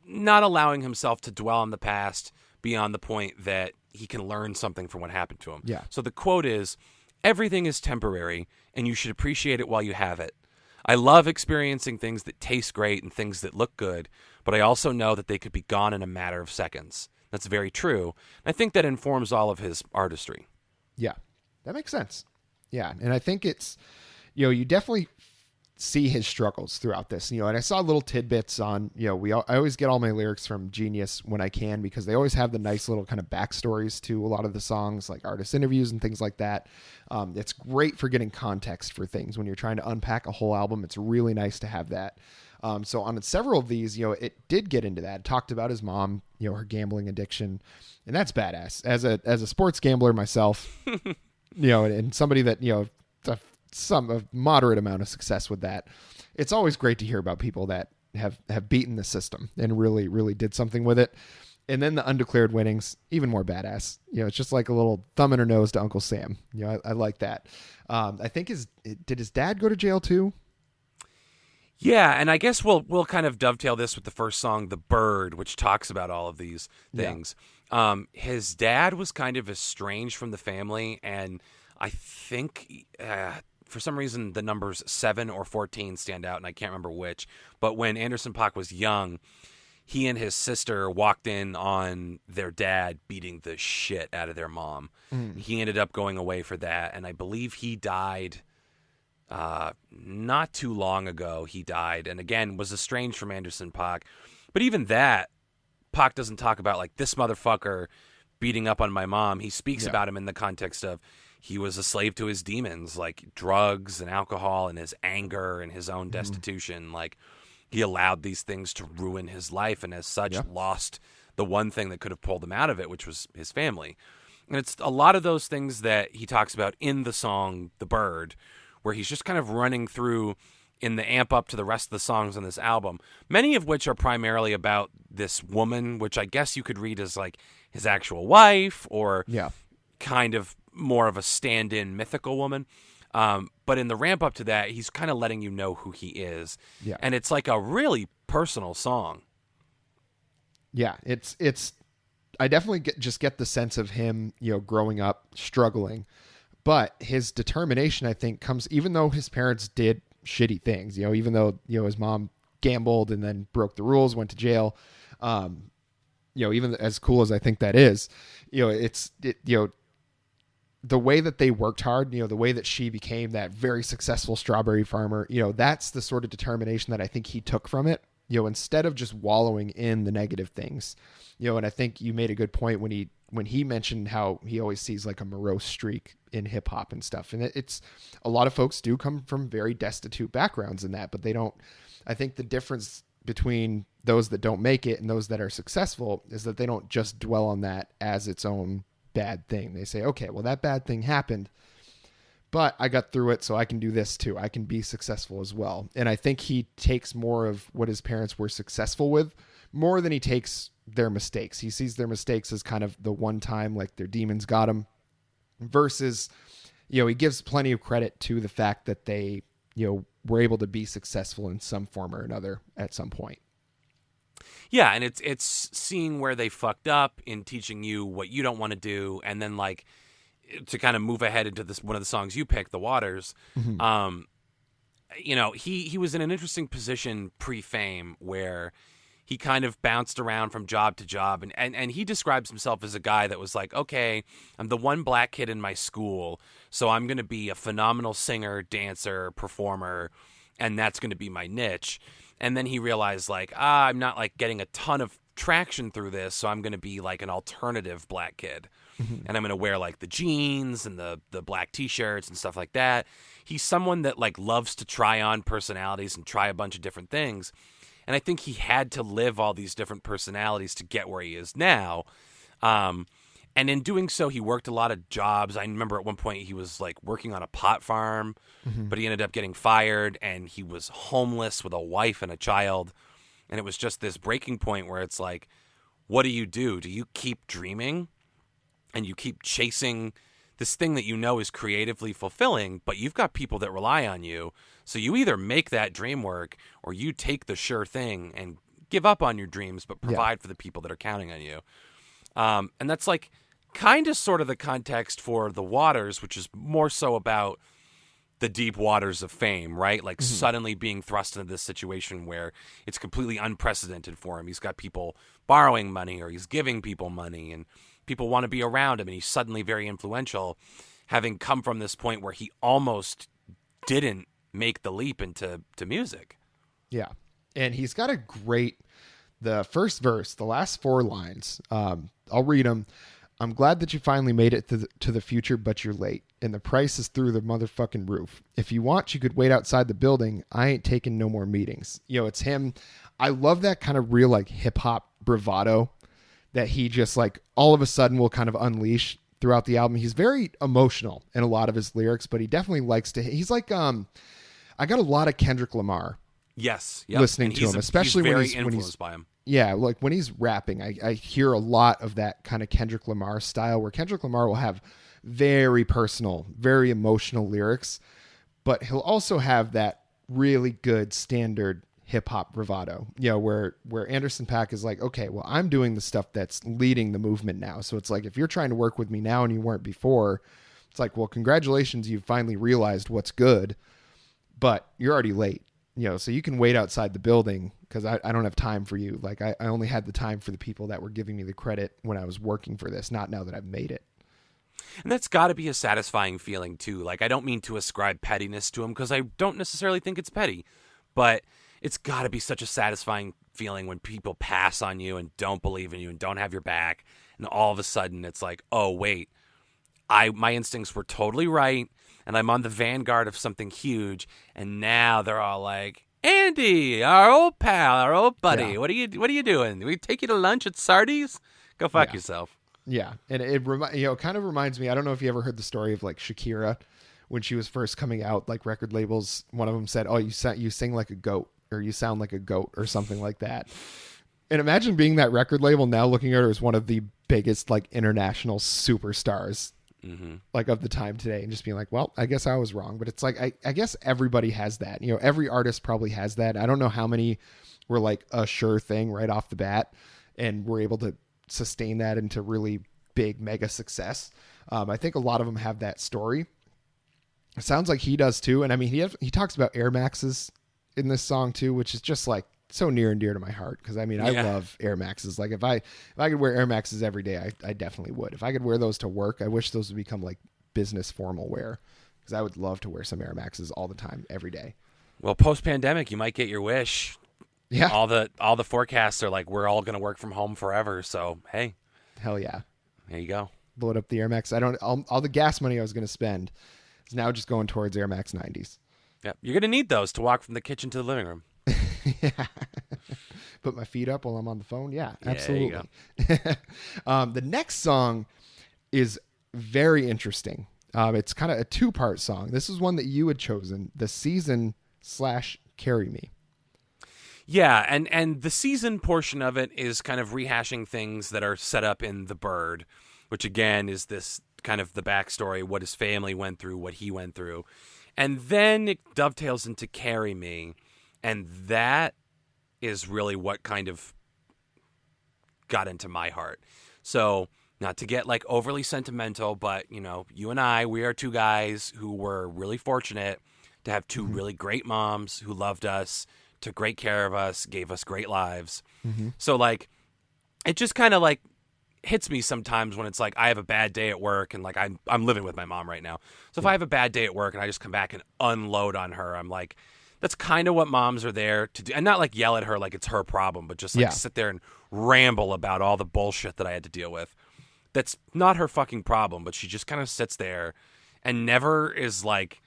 Speaker 2: not allowing himself to dwell on the past beyond the point that he can learn something from what happened to him.
Speaker 1: Yeah.
Speaker 2: So the quote is, "Everything is temporary, and you should appreciate it while you have it. I love experiencing things that taste great and things that look good, but I also know that they could be gone in a matter of seconds." That's very true. I think that informs all of his artistry.
Speaker 1: Yeah, that makes sense. Yeah, and I think it's, you definitely see his struggles throughout this, and I saw little tidbits on, I always get all my lyrics from Genius when I can, because they always have the nice little kind of backstories to a lot of the songs, like artist interviews and things like that. It's great for getting context for things when you're trying to unpack a whole album. It's really nice to have that. So on several of these, it did get into that. It talked about his mom, her gambling addiction, and that's badass. As a sports gambler myself, and somebody that, a moderate amount of success with that. It's always great to hear about people that have beaten the system and really, really did something with it. And then the undeclared winnings, even more badass. It's just like a little thumb in her nose to Uncle Sam. I like that. I think did his dad go to jail too?
Speaker 2: Yeah, and I guess we'll kind of dovetail this with the first song, The Bird, which talks about all of these things. Yeah. His dad was kind of estranged from the family, and I think for some reason the numbers 7 or 14 stand out, and I can't remember which. But when Anderson Paak was young, he and his sister walked in on their dad beating the shit out of their mom. He ended up going away for that, and I believe he died not too long ago. He died, and again was estranged from Anderson Paak. But even that, Paak doesn't talk about like this motherfucker beating up on my mom. He speaks about him in the context of he was a slave to his demons, like drugs and alcohol and his anger and his own destitution. Like he allowed these things to ruin his life, and as such lost the one thing that could have pulled him out of it, which was his family. And it's a lot of those things that he talks about in the song The Bird, where he's just kind of running through in the amp up to the rest of the songs on this album, many of which are primarily about this woman, which I guess you could read as like his actual wife or kind of more of a stand-in mythical woman. But in the ramp up to that, he's kind of letting you know who he is. Yeah. And it's like a really personal song.
Speaker 1: Yeah, it's I definitely get the sense of him, growing up struggling, but his determination, I think, comes even though his parents did shitty things, even though, his mom gambled and then broke the rules, went to jail. Even as cool as I think that is, the way that they worked hard, the way that she became that very successful strawberry farmer, that's the sort of determination that I think he took from it, instead of just wallowing in the negative things, and I think you made a good point when he mentioned how he always sees like a morose streak in hip hop and stuff. And it's a lot of folks do come from very destitute backgrounds in that, but they don't, I think the difference between those that don't make it and those that are successful is that they don't just dwell on that as its own bad thing. They say, okay, well, that bad thing happened, but I got through it, so I can do this too. I can be successful as well. And I think he takes more of what his parents were successful with more than he takes their mistakes. He sees their mistakes as kind of the one time, like their demons got him, versus, he gives plenty of credit to the fact that they, were able to be successful in some form or another at some point.
Speaker 2: Yeah, and it's seeing where they fucked up in teaching you what you don't want to do, and then like to kind of move ahead into this one of the songs you picked, "The Waters." Mm-hmm. He was in an interesting position pre-fame where he kind of bounced around from job to job, and he describes himself as a guy that was like, okay, I'm the one black kid in my school, so I'm going to be a phenomenal singer, dancer, performer, and that's going to be my niche. And then he realized, like, I'm not, like, getting a ton of traction through this, so I'm going to be, like, an alternative black kid. Mm-hmm. And I'm going to wear, like, the jeans and the black T-shirts and stuff like that. He's someone that, like, loves to try on personalities and try a bunch of different things. And I think he had to live all these different personalities to get where he is now. And in doing so, he worked a lot of jobs. I remember at one point he was like working on a pot farm, mm-hmm. but he ended up getting fired, and he was homeless with a wife and a child. And it was just this breaking point where it's like, what do? Do you keep dreaming and you keep chasing this thing that you know is creatively fulfilling, but you've got people that rely on you? So you either make that dream work or you take the sure thing and give up on your dreams, but provide for the people that are counting on you. And that's like kind of sort of the context for The Waters, which is more so about the deep waters of fame, right? Like mm-hmm. suddenly being thrust into this situation where it's completely unprecedented for him. He's got people borrowing money or he's giving people money and people want to be around him, and he's suddenly very influential, having come from this point where he almost didn't make the leap into music. Yeah. And he's got a great, the first verse, the last 4 lines, I'll read them. I'm glad that you finally made it to the future, but you're late. And the price is through the motherfucking roof. If you want, you could wait outside the building. I ain't taking no more meetings. It's him. I love that kind of real like hip hop bravado that he just like all of a sudden will kind of unleash throughout the album. He's very emotional in a lot of his lyrics, but he definitely likes to, he's like, I got a lot of Kendrick Lamar. Yes.
Speaker 1: Listening to him, especially
Speaker 2: he's
Speaker 1: when
Speaker 2: very influenced by him.
Speaker 1: Yeah, like when he's rapping, I hear a lot of that kind of Kendrick Lamar style where Kendrick Lamar will have very personal, very emotional lyrics, but he'll also have that really good standard hip hop bravado, where Anderson Paak is like, okay, well, I'm doing the stuff that's leading the movement now. So it's like, if you're trying to work with me now and you weren't before, it's like, well, congratulations, you've finally realized what's good, but you're already late. So you can wait outside the building because I don't have time for you. Like I only had the time for the people that were giving me the credit when I was working for this, not now that I've made it.
Speaker 2: And that's got to be a satisfying feeling too. Like I don't mean to ascribe pettiness to him because I don't necessarily think it's petty, but it's got to be such a satisfying feeling when people pass on you and don't believe in you and don't have your back. And all of a sudden it's like, oh wait, my instincts were totally right. And I'm on the vanguard of something huge, and now they're all like, "Andy, our old pal, our old buddy, yeah. What are you doing? We take you to lunch at Sardi's? Go fuck yourself."
Speaker 1: Yeah, and it kind of reminds me. I don't know if you ever heard the story of like Shakira when she was first coming out. Like record labels, one of them said, "Oh, you sing like a goat, or you sound like a goat, or something like that." And imagine being that record label now, looking at her as one of the biggest like international superstars. Mm-hmm. Like of the time today, and just being like, well, I guess I was wrong. But it's like, I guess everybody has that, every artist probably has that. I don't know how many were like a sure thing right off the bat and were able to sustain that into really big mega success. I think a lot of them have that story. It sounds like he does too. And I mean, he talks about Air Maxes in this song too, which is just like so near and dear to my heart. Cause I mean, I love Air Maxes. Like if I could wear Air Maxes every day, I definitely would. If I could wear those to work, I wish those would become like business formal wear. Cause I would love to wear some Air Maxes all the time, every day.
Speaker 2: Well, post-pandemic, you might get your wish.
Speaker 1: Yeah.
Speaker 2: All the forecasts are like, we're all going to work from home forever. So, hey.
Speaker 1: Hell yeah.
Speaker 2: There you go.
Speaker 1: Load up the Air Max. All the gas money I was going to spend is now just going towards Air Max 90s.
Speaker 2: Yeah. You're going to need those to walk from the kitchen to the living room.
Speaker 1: Yeah. Put my feet up while I'm on the phone. Yeah, absolutely. The next song is very interesting. It's kind of a two-part song. This is one that you had chosen, The Season/Carry Me.
Speaker 2: Yeah, and the season portion of it is kind of rehashing things that are set up in The Bird, which again is this kind of the backstory, what his family went through, what he went through. And then it dovetails into Carry Me, and that is really what kind of got into my heart. So, not to get like overly sentimental, but you know, you and I, we are two guys who were really fortunate to have two really great moms who loved us, took great care of us, gave us great lives. So like, it just kind of like hits me sometimes when it's like I have a bad day at work and like I'm living with my mom right now. So if I have a bad day at work and I just come back and unload on her, I'm like, that's kind of what moms are there to do. And not like yell at her like it's her problem, but just like sit there and ramble about all the bullshit that I had to deal with. That's not her fucking problem, but she just kind of sits there and never is like,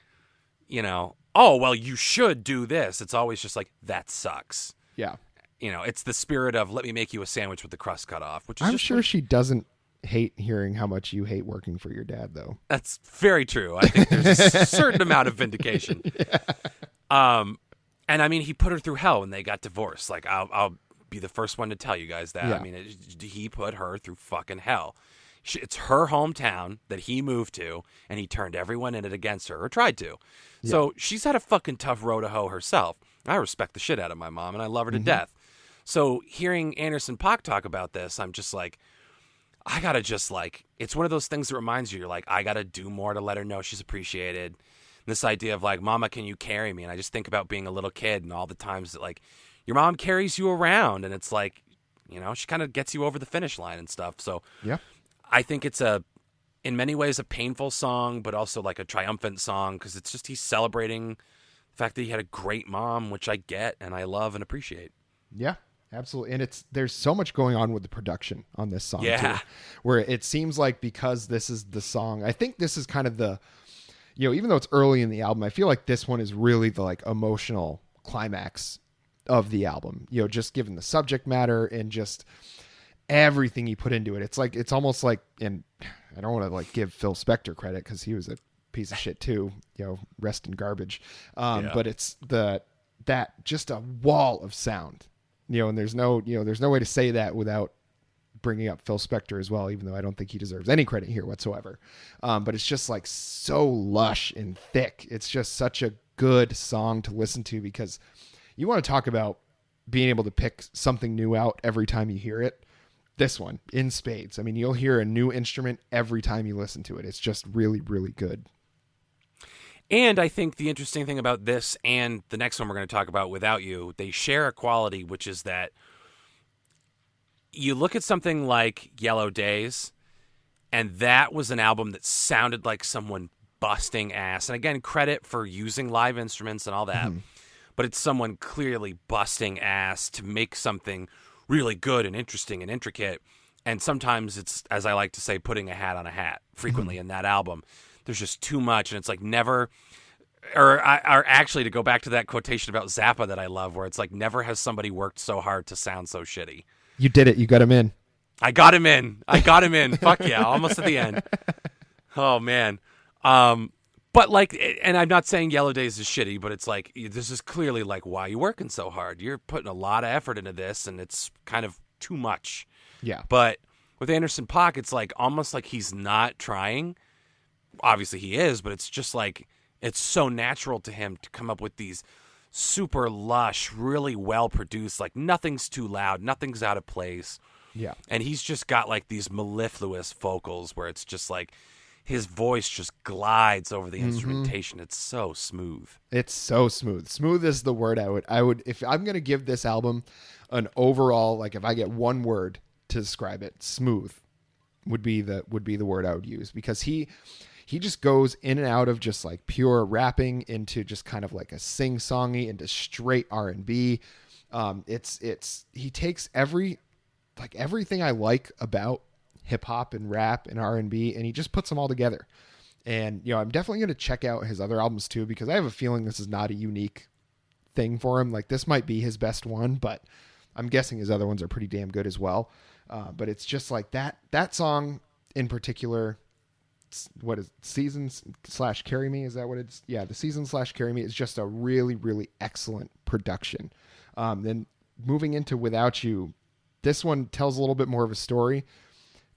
Speaker 2: you know, oh, well, you should do this. It's always just like, that sucks.
Speaker 1: Yeah.
Speaker 2: You know, it's the spirit of let me make you a sandwich with the crust cut off, which is
Speaker 1: I'm sure she doesn't hate hearing how much you hate working for your dad, though.
Speaker 2: That's very true. I think there's a certain amount of vindication. And I mean, he put her through hell when they got divorced. Like, I'll be the first one to tell you guys that. I mean, he put her through fucking hell. It's her hometown that he moved to, and he turned everyone in it against her, or tried to. Yeah. So she's had a fucking tough row to hoe herself. I respect the shit out of my mom, and I love her to death. So hearing Anderson Paak talk about this, I'm just like, I gotta just like, it's one of those things that reminds you, you're like, I gotta do more to let her know she's appreciated. And this idea of like, Mama, can you carry me? And I just think about being a little kid and all the times that like, your mom carries you around, and it's like, you know, she kind of gets you over the finish line and stuff. So
Speaker 1: yeah.
Speaker 2: I think it's in many ways, a painful song, but also like a triumphant song because it's just he's celebrating the fact that he had a great mom, which I get and I love and appreciate.
Speaker 1: Yeah, absolutely. And there's so much going on with the production on this song, too, where it seems like because this is the song, I think this is kind of the, you know, even though it's early in the album, I feel like this one is really the like emotional climax of the album, you know, just given the subject matter and just everything he put into it. It's like, it's almost like, and I don't want to like give Phil Spector credit because he was a piece of shit too, you know, rest in garbage. But it's that just a wall of sound, you know, and there's no way to say that without bringing up Phil Spector as well, even though I don't think he deserves any credit here whatsoever. But it's just like so lush and thick. It's just such a good song to listen to because you want to talk about being able to pick something new out every time you hear it. This one in spades. I mean, you'll hear a new instrument every time you listen to it. It's just really, really good.
Speaker 2: And I think the interesting thing about this and the next one we're going to talk about, Without You, they share a quality, which is that you look at something like Yellow Days, and that was an album that sounded like someone busting ass. And again, credit for using live instruments and all that. But it's someone clearly busting ass to make something really good and interesting and intricate. And sometimes it's, as I like to say, putting a hat on a hat frequently in that album. There's just too much. And it's like never, or actually to go back to that quotation about Zappa that I love, where it's like never has somebody worked so hard to sound so shitty.
Speaker 1: You did it. You got him in.
Speaker 2: I got him in. Fuck yeah. Almost at the end. Oh man. But like, and I'm not saying Yellow Days is shitty, but it's like, this is clearly like, why are you working so hard? You're putting a lot of effort into this and it's kind of too much.
Speaker 1: Yeah.
Speaker 2: But with Anderson Paak, it's like almost like he's not trying. Obviously he is, but it's just like, it's so natural to him to come up with these super lush, really well produced, like nothing's too loud, nothing's out of place,
Speaker 1: Yeah.
Speaker 2: And he's just got like these mellifluous vocals where it's just like his voice just glides over the instrumentation. It's so smooth.
Speaker 1: It's so smooth. Smooth is the word I would if I'm going to give this album an overall, like if I get one word to describe it, smooth would be the word I would use, because he just goes in and out of just like pure rapping into just kind of like a sing-songy into straight R&B. He takes everything I like about hip hop and rap and R&B, and he just puts them all together. And, you know, I'm definitely going to check out his other albums too, because I have a feeling this is not a unique thing for him. Like, this might be his best one, but I'm guessing his other ones are pretty damn good as well. But it's just like that song in particular, what is Seasons/Carry Me? Is that what it's? Yeah. The Seasons/Carry Me is just a really, really excellent production. Then moving into Without You, this one tells a little bit more of a story.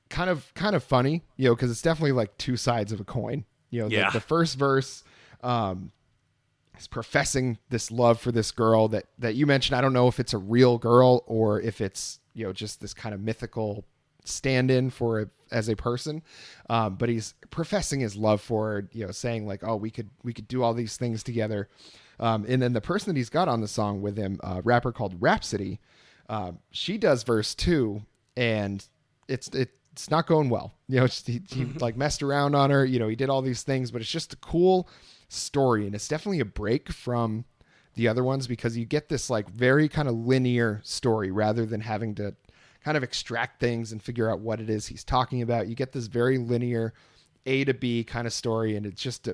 Speaker 1: Kind of funny, you know, because it's definitely like two sides of a coin. You know, the first verse is professing this love for this girl that you mentioned. I don't know if it's a real girl or if it's, you know, just this kind of mythical stand-in for as a person. But he's professing his love for her, you know, saying like, oh, we could do all these things together. And then the person that he's got on the song with him, a rapper called Rhapsody, she does verse 2, and it's not going well. You know, he like messed around on her, you know, he did all these things, but it's just a cool story. And it's definitely a break from the other ones, because you get this like very kind of linear story rather than having to kind of extract things and figure out what it is he's talking about. You get this very linear A to B kind of story, and it's just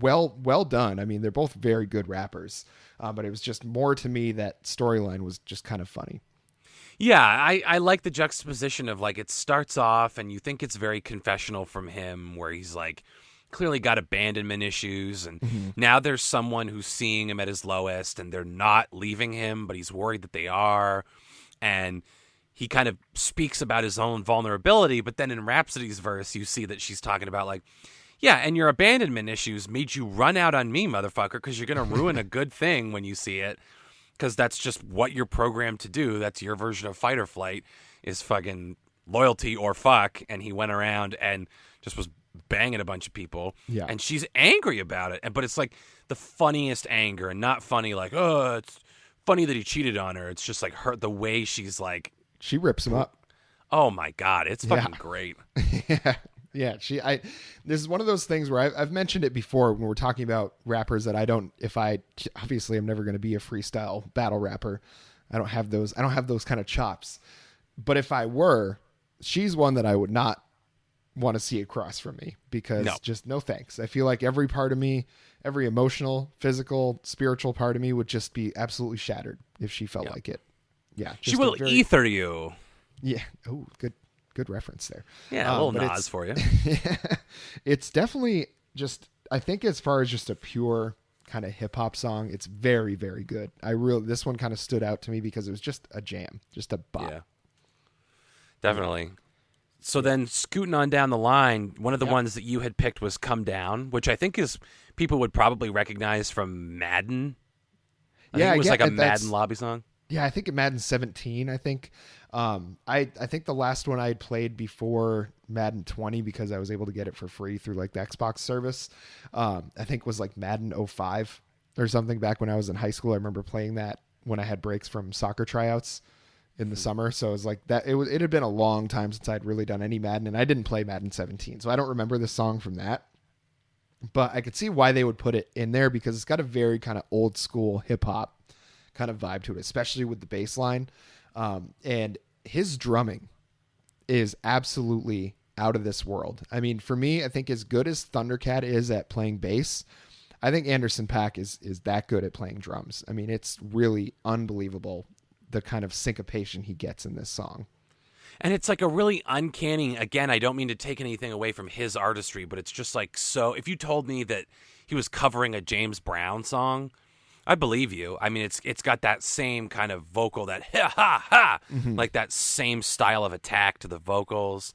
Speaker 1: well done. I mean, they're both very good rappers, but it was just more to me that storyline was just kind of funny.
Speaker 2: Yeah, I like the juxtaposition of like it starts off and you think it's very confessional from him, where he's like clearly got abandonment issues, and now there's someone who's seeing him at his lowest and they're not leaving him, but he's worried that they are. And he kind of speaks about his own vulnerability, but then in Rhapsody's verse you see that she's talking about like, yeah, and your abandonment issues made you run out on me, motherfucker, because you're going to ruin a good thing when you see it. Because that's just what you're programmed to do. That's your version of fight or flight, is fucking loyalty or fuck. And he went around and just was banging a bunch of people.
Speaker 1: Yeah.
Speaker 2: And she's angry about it. But it's like the funniest anger, and not funny like, oh, it's funny that he cheated on her. It's just like her, the way she's like.
Speaker 1: She rips him up.
Speaker 2: Oh my God. It's fucking great.
Speaker 1: Yeah. Yeah, this is one of those things where I've mentioned it before when we're talking about rappers that obviously I'm never going to be a freestyle battle rapper. I don't have those kind of chops. But if I were, she's one that I would not want to see across from me, because just no thanks. I feel like every part of me, every emotional, physical, spiritual part of me would just be absolutely shattered if she felt like it. Yeah.
Speaker 2: She will ether you.
Speaker 1: Yeah. Oh, good reference there.
Speaker 2: Yeah, a little nods for you.
Speaker 1: It's definitely just, I think as far as just a pure kind of hip hop song, it's very, very good. This one kind of stood out to me because it was just a jam, just a bop.
Speaker 2: Yeah, definitely. So then scooting on down the line, one of the ones that you had picked was Come Down, which I think is people would probably recognize from Madden. I think it was like a Madden lobby song.
Speaker 1: Yeah, I think at Madden 17, I think. I think the last one I had played before Madden 20, because I was able to get it for free through like the Xbox service, I think was like Madden 05 or something back when I was in high school. I remember playing that when I had breaks from soccer tryouts in the summer. So it was like that. It had been a long time since I'd really done any Madden, and I didn't play Madden 17. So I don't remember the song from that. But I could see why they would put it in there, because it's got a very kind of old school hip hop kind of vibe to it, especially with the bass line. And his drumming is absolutely out of this world. I mean, for me, I think as good as Thundercat is at playing bass, I think Anderson Paak is that good at playing drums. I mean, it's really unbelievable the kind of syncopation he gets in this song.
Speaker 2: And it's like a really uncanny, again, I don't mean to take anything away from his artistry, but it's just like, so if you told me that he was covering a James Brown song, I believe you. I mean, it's got that same kind of vocal, that ha ha ha, like that same style of attack to the vocals.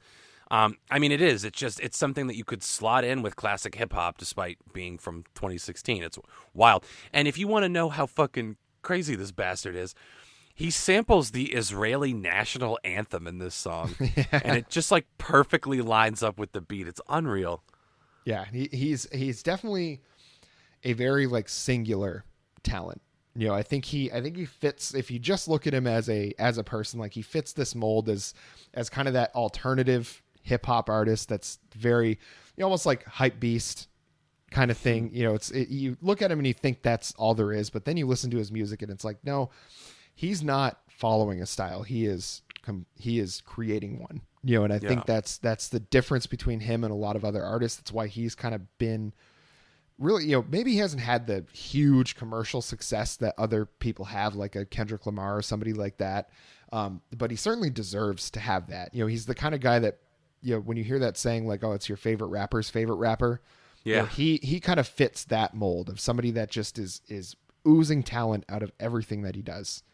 Speaker 2: I mean, it is. It's something that you could slot in with classic hip hop, despite being from 2016. It's wild. And if you want to know how fucking crazy this bastard is, He samples the Israeli national anthem in this song, and it just like perfectly lines up with the beat. It's unreal.
Speaker 1: Yeah, he's definitely a very like singular talent. I think he fits, if you just look at him as a person, like he fits this mold as kind of that alternative hip hop artist that's very almost like hype beast kind of thing. You look at him and you think that's all there is, but then you listen to his music and it's like, no, he's not following a style. He is creating one. And I think that's the difference between him and a lot of other artists. That's why he's kind of been really, maybe he hasn't had the huge commercial success that other people have, like a Kendrick Lamar or somebody like that. But he certainly deserves to have that. He's the kind of guy that, when you hear that saying like, oh, it's your favorite rapper's favorite rapper.
Speaker 2: Yeah.
Speaker 1: He kind of fits that mold of somebody that just is oozing talent out of everything that he does.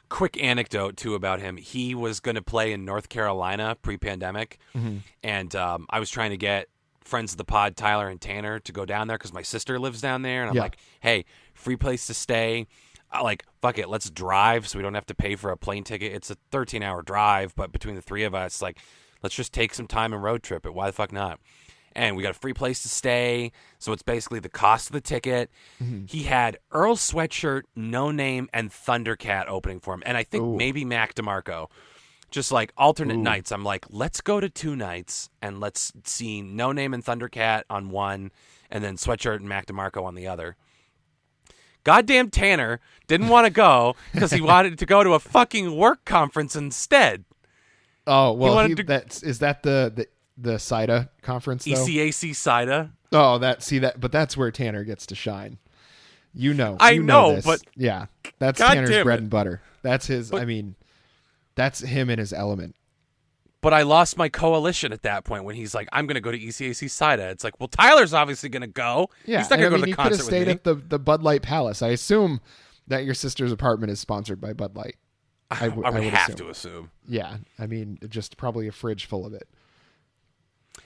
Speaker 2: Quick anecdote too about him. He was going to play in North Carolina pre-pandemic.
Speaker 1: Mm-hmm.
Speaker 2: And I was trying to get friends of the pod, Tyler and Tanner, to go down there because my sister lives down there. And I'm like, hey, free place to stay. Like, fuck it, let's drive so we don't have to pay for a plane ticket. It's a 13-hour drive, but between the three of us, like, let's just take some time and road trip it. Why the fuck not? And we got a free place to stay, so it's basically the cost of the ticket.
Speaker 1: Mm-hmm.
Speaker 2: He had Earl Sweatshirt, No Name, and Thundercat opening for him. And I think maybe Mac DeMarco. Just like alternate nights. I'm like, let's go to 2 nights and let's see No Name and Thundercat on one and then Sweatshirt and Mac DeMarco on the other. Goddamn Tanner didn't want to go because he wanted to go to a fucking work conference instead.
Speaker 1: Oh, well, is that the SIDA conference, though?
Speaker 2: ECAC SIDA.
Speaker 1: Oh, but that's where Tanner gets to shine.
Speaker 2: I know,
Speaker 1: this.
Speaker 2: But
Speaker 1: yeah, that's
Speaker 2: God
Speaker 1: Tanner's bread and butter. That's his, that's him in his element.
Speaker 2: But I lost my coalition at that point when he's like, I'm going to go to ECAC SIDA. It's like, well, Tyler's obviously going to go.
Speaker 1: Yeah,
Speaker 2: he's not going to go to the concert with me.
Speaker 1: You could have stayed at the Bud Light Palace. I assume that your sister's apartment is sponsored by Bud Light.
Speaker 2: I would have to assume.
Speaker 1: Yeah, I mean, just probably a fridge full of it.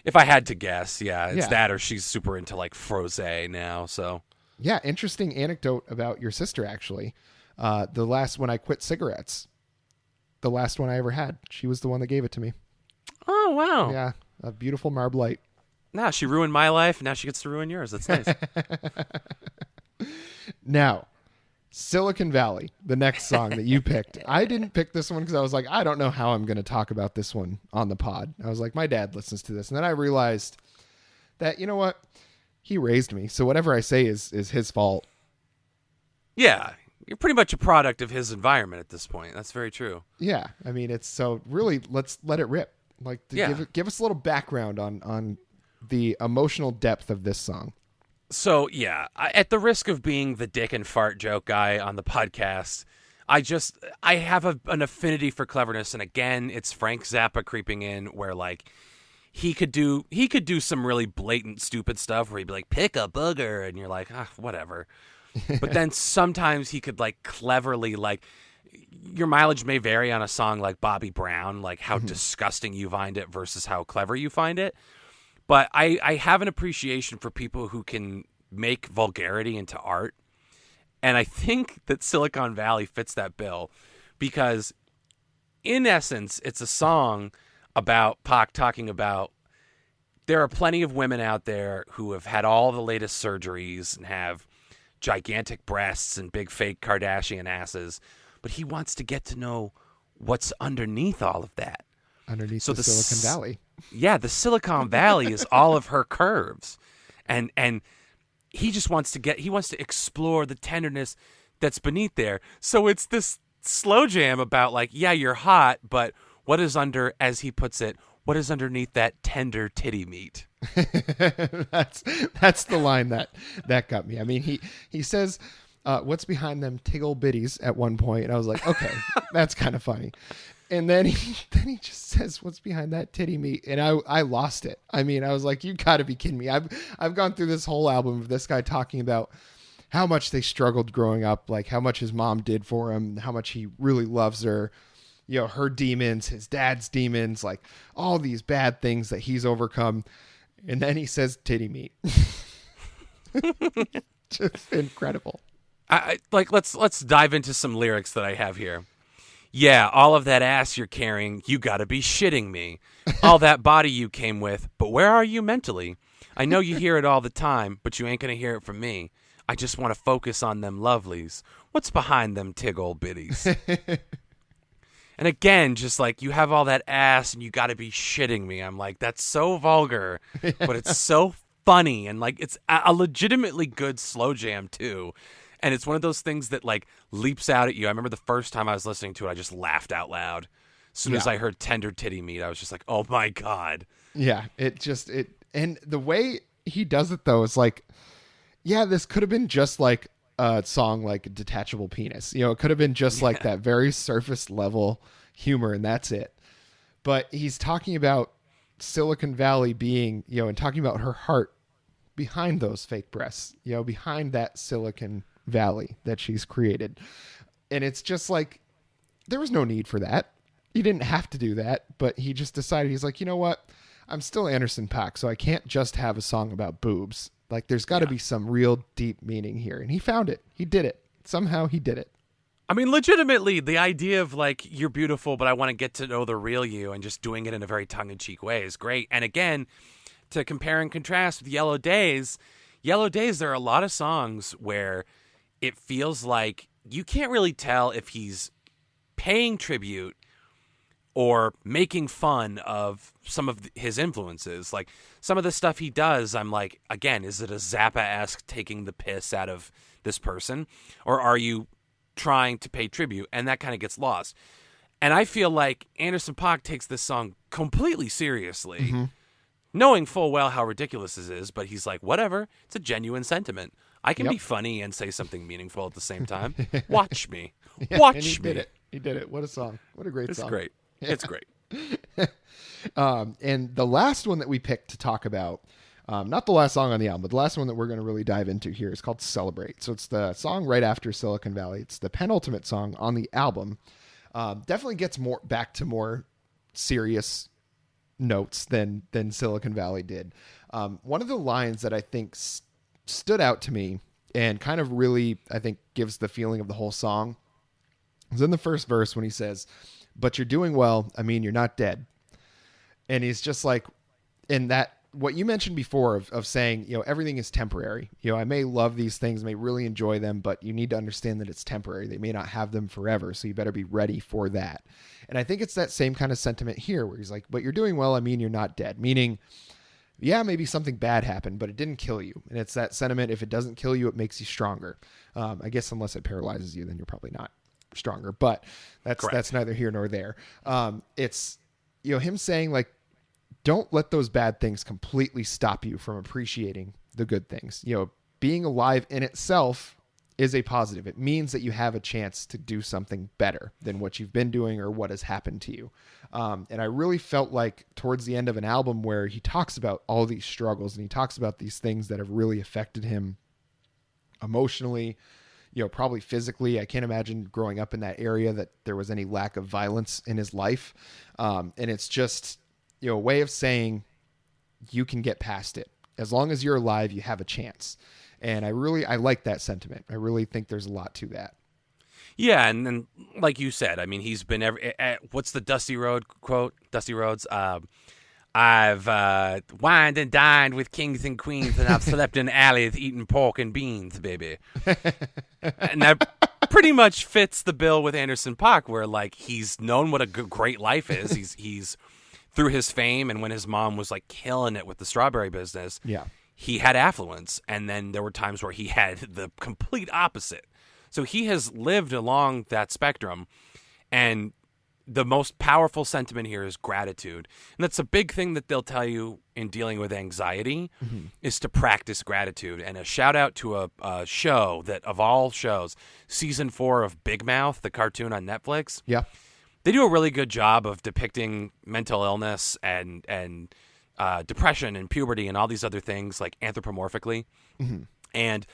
Speaker 2: If I had to guess, it's that or she's super into like Frosé now. So
Speaker 1: yeah, interesting anecdote about your sister, actually. When I quit cigarettes, the last one I ever had, she was the one that gave it to me.
Speaker 2: Oh, wow.
Speaker 1: Yeah, a beautiful Marb Light.
Speaker 2: Nah, she ruined my life, and now she gets to ruin yours. That's nice.
Speaker 1: Now, Silicon Valley, the next song that you picked. I didn't pick this one because I was like, I don't know how I'm going to talk about this one on the pod. I was like, my dad listens to this. And then I realized that, you know what? He raised me. So whatever I say is his fault.
Speaker 2: Yeah. You're pretty much a product of his environment at this point. That's very true.
Speaker 1: Yeah. I mean, it's so really, let's let it rip. Like, give us a little background on the emotional depth of this song.
Speaker 2: So, yeah, at the risk of being the dick and fart joke guy on the podcast, I have an affinity for cleverness. And again, it's Frank Zappa creeping in where, like, he could do some really blatant, stupid stuff where he'd be like, pick a booger. And you're like, whatever. But then sometimes he could, like, cleverly, like, your mileage may vary on a song like Bobby Brown, like how disgusting you find it versus how clever you find it. But I have an appreciation for people who can make vulgarity into art. And I think that Silicon Valley fits that bill because, in essence, it's a song about Pac talking about there are plenty of women out there who have had all the latest surgeries and have gigantic breasts and big fake Kardashian asses. But he wants to get to know what's underneath all of that.
Speaker 1: Underneath the Silicon Valley.
Speaker 2: Yeah, the Silicon Valley is all of her curves. And he just wants to explore the tenderness that's beneath there. So it's this slow jam about like, yeah, you're hot, but what is under, as he puts it, what is underneath that tender titty meat?
Speaker 1: That's the line that got me. I mean, he says, what's behind them tiggle bitties at one point, and I was like, okay, that's kind of funny. And then he just says, what's behind that titty meat? And I lost it. I mean, I was like, you gotta be kidding me. I've gone through this whole album of this guy talking about how much they struggled growing up, like how much his mom did for him, how much he really loves her, you know, her demons, his dad's demons, like all these bad things that he's overcome. And then he says titty meat. Just incredible.
Speaker 2: Let's dive into some lyrics that I have here. Yeah, all of that ass you're carrying, you gotta be shitting me. All that body you came with, but where are you mentally? I know you hear it all the time, but you ain't gonna hear it from me. I just want to focus on them lovelies. What's behind them tig old biddies? And again, just like, you have all that ass and you gotta be shitting me. I'm like, that's so vulgar, but it's so funny. And like, it's a legitimately good slow jam too. And it's one of those things that like leaps out at you. I remember the first time I was listening to it, I just laughed out loud. As soon as I heard Tender Titty Meat, I was just like, oh my God.
Speaker 1: Yeah, and the way he does it though is like, yeah, this could have been just like a song like Detachable Penis. You know, it could have been just like that very surface level humor and that's it. But he's talking about Silicon Valley being, you know, and talking about her heart behind those fake breasts, you know, behind that Silicon Valley that she's created. And it's just like, there was no need for that. He didn't have to do that, but he just decided, he's like, you know what? I'm still Anderson Paak, so I can't just have a song about boobs. Like, there's got to be some real deep meaning here. And he found it. He did it. Somehow he did it.
Speaker 2: I mean, legitimately, the idea of like, you're beautiful, but I want to get to know the real you, and just doing it in a very tongue-in-cheek way is great. And again, to compare and contrast with Yellow Days, there are a lot of songs where it feels like you can't really tell if he's paying tribute or making fun of some of his influences. Like, some of the stuff he does, I'm like, again, is it a Zappa-esque taking the piss out of this person? Or are you trying to pay tribute? And that kind of gets lost. And I feel like Anderson Paak takes this song completely seriously, knowing full well how ridiculous this is, but he's like, whatever, it's a genuine sentiment. I can be funny and say something meaningful at the same time. Watch me. Watch me.
Speaker 1: He did it. What a song. What a great song.
Speaker 2: It's great. It's great.
Speaker 1: And the last one that we picked to talk about, not the last song on the album, but the last one that we're going to really dive into here is called Celebrate. So it's the song right after Silicon Valley. It's the penultimate song on the album. Definitely gets more back to more serious notes than Silicon Valley did. One of the lines that I think stood out to me and kind of really, I think, gives the feeling of the whole song is in the first verse when he says, "But you're doing well. I mean, you're not dead." And he's just like, in that, what you mentioned before of saying, you know, everything is temporary. You know, I may love these things, may really enjoy them, but you need to understand that it's temporary. They may not have them forever. So you better be ready for that. And I think it's that same kind of sentiment here where he's like, but you're doing well. I mean, you're not dead. Meaning, yeah, maybe something bad happened, but it didn't kill you. And it's that sentiment. If it doesn't kill you, it makes you stronger. I guess unless it paralyzes you, then you're probably not stronger, but that's neither here nor there. It's, you know, him saying like, don't let those bad things completely stop you from appreciating the good things. You know, being alive in itself is a positive. It means that you have a chance to do something better than what you've been doing or what has happened to you. And I really felt like towards the end of an album where he talks about all these struggles and he talks about these things that have really affected him emotionally, you know, probably physically. I can't imagine growing up in that area that there was any lack of violence in his life. And it's just, you know, a way of saying you can get past it. As long as you're alive, you have a chance. And I like that sentiment. I really think there's a lot to that.
Speaker 2: Yeah, and then like you said, I mean, he's been what's the Dusty Road quote? Dusty Rhodes. I've wined and dined with kings and queens, and I've slept in alleys eating pork and beans, baby. And that pretty much fits the bill with Anderson Paak, where like he's known what a great life is. He's through his fame, and when his mom was like killing it with the strawberry business, he had affluence, and then there were times where he had the complete opposite. So he has lived along that spectrum, and the most powerful sentiment here is gratitude. And that's a big thing that they'll tell you in dealing with anxiety is to practice gratitude. And a shout out to a show that, of all shows, season 4 of Big Mouth, the cartoon on Netflix.
Speaker 1: Yeah.
Speaker 2: They do a really good job of depicting mental illness and depression and puberty and all these other things like anthropomorphically. And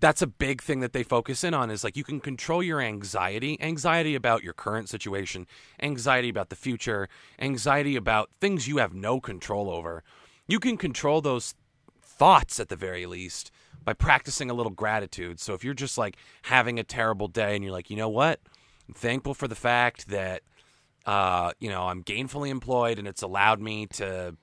Speaker 2: that's a big thing that they focus in on is like you can control your anxiety about your current situation, anxiety about the future, anxiety about things you have no control over. You can control those thoughts at the very least by practicing a little gratitude. So if you're just like having a terrible day and you're like, you know what? I'm thankful for the fact that, I'm gainfully employed and it's allowed me to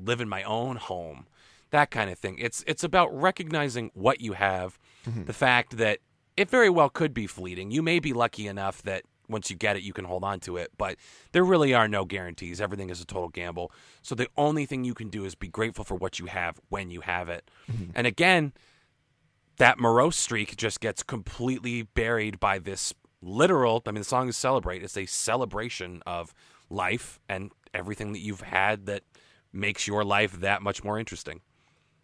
Speaker 2: live in my own home, that kind of thing. It's about recognizing what you have, the fact that it very well could be fleeting. You may be lucky enough that once you get it, you can hold on to it, but there really are no guarantees. Everything is a total gamble. So the only thing you can do is be grateful for what you have when you have it. And again, that morose streak just gets completely buried by this literal, the song is Celebrate. It's a celebration of life and everything that you've had that makes your life that much more interesting.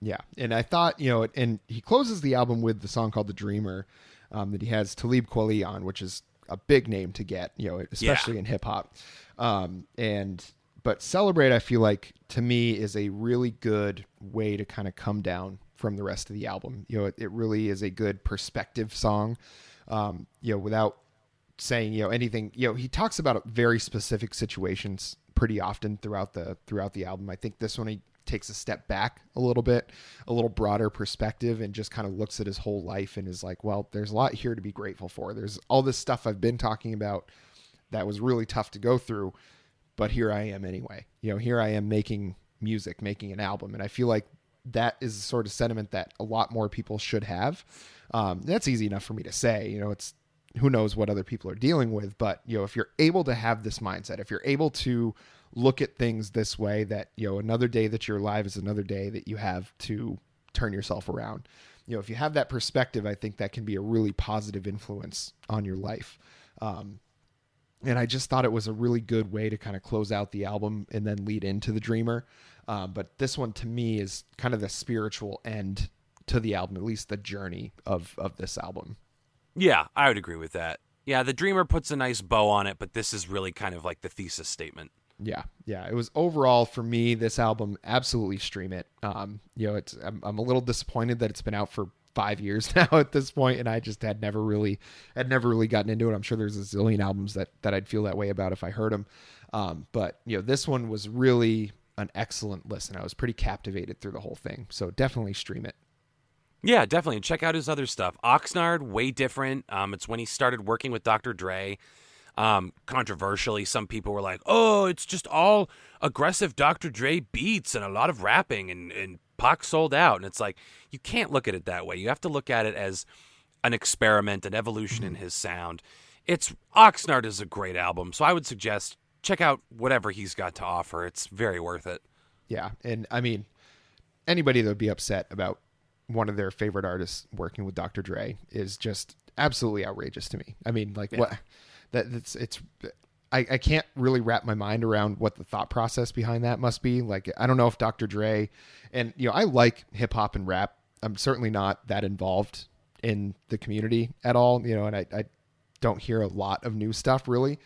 Speaker 1: Yeah. And I thought, and he closes the album with the song called The Dreamer, that he has Talib Kweli on, which is a big name to get, especially in hip hop. But Celebrate, I feel like, to me, is a really good way to kind of come down from the rest of the album. It really is a good perspective song, without saying, anything. He talks about very specific situations pretty often throughout the album. I think this one, he takes a step back a little bit, a little broader perspective, and just kind of looks at his whole life and is like, well, there's a lot here to be grateful for. There's all this stuff I've been talking about that was really tough to go through, but here I am anyway. Here I am making music, making an album. And I feel like that is the sort of sentiment that a lot more people should have. That's easy enough for me to say, it's who knows what other people are dealing with, but if you're able to have this mindset, if you're able to look at things this way, that, another day that you're alive is another day that you have to turn yourself around. If you have that perspective, I think that can be a really positive influence on your life. And I just thought it was a really good way to kind of close out the album and then lead into The Dreamer. But this one to me is kind of the spiritual end to the album, at least the journey of this album.
Speaker 2: Yeah, I would agree with that. Yeah, The Dreamer puts a nice bow on it, but this is really kind of like the thesis statement.
Speaker 1: Yeah. It was overall for me, this album, absolutely stream it. I'm a little disappointed that it's been out for 5 years now at this point, and I just had never really gotten into it. I'm sure there's a zillion albums that I'd feel that way about if I heard them. But this one was really an excellent listen. I was pretty captivated through the whole thing. So definitely stream it.
Speaker 2: Yeah, definitely. Check out his other stuff. Oxnard, way different. It's when he started working with Dr. Dre. Controversially, some people were like, oh, it's just all aggressive Dr. Dre beats and a lot of rapping, and Pac sold out. And it's like, you can't look at it that way. You have to look at it as an experiment, an evolution in his sound. Oxnard is a great album, so I would suggest check out whatever he's got to offer. It's very worth it. Yeah,
Speaker 1: and anybody that would be upset about one of their favorite artists working with Dr. Dre is just absolutely outrageous to me. What I can't really wrap my mind around what the thought process behind that must be. Like, I don't know if Dr. Dre, and I like hip hop and rap. I'm certainly not that involved in the community at all, and I don't hear a lot of new stuff really,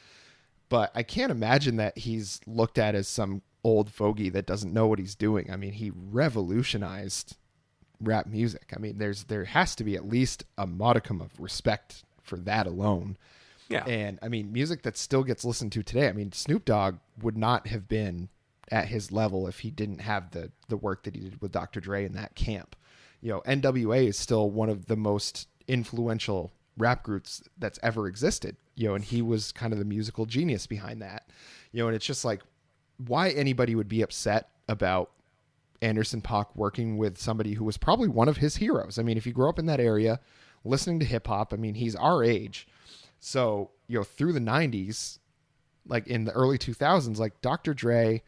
Speaker 1: but I can't imagine that he's looked at as some old fogey that doesn't know what he's doing. He revolutionized rap music. There has to be at least a modicum of respect for that alone.
Speaker 2: Yeah.
Speaker 1: And music that still gets listened to today. Snoop Dogg would not have been at his level if he didn't have the work that he did with Dr. Dre in that camp. NWA is still one of the most influential rap groups that's ever existed, and he was kind of the musical genius behind that, and it's just like, why anybody would be upset about Anderson Paak working with somebody who was probably one of his heroes. If you grew up in that area listening to hip hop, he's our age. So, through the 90s, like in the early 2000s, like Dr. Dre,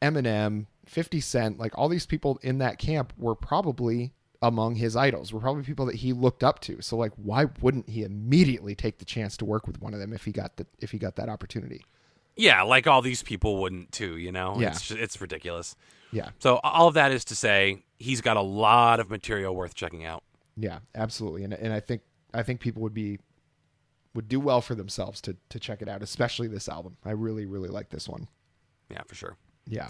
Speaker 1: Eminem, 50 Cent, like all these people in that camp were probably among his idols, were probably people that he looked up to. So like, why wouldn't he immediately take the chance to work with one of them if he got that opportunity?
Speaker 2: Yeah, like all these people wouldn't too, Yeah. It's ridiculous.
Speaker 1: Yeah.
Speaker 2: So all of that is to say, he's got a lot of material worth checking out.
Speaker 1: Yeah, absolutely. And I think people would do well for themselves to check it out, especially this album. I really, really like this one.
Speaker 2: Yeah, for sure.
Speaker 1: Yeah.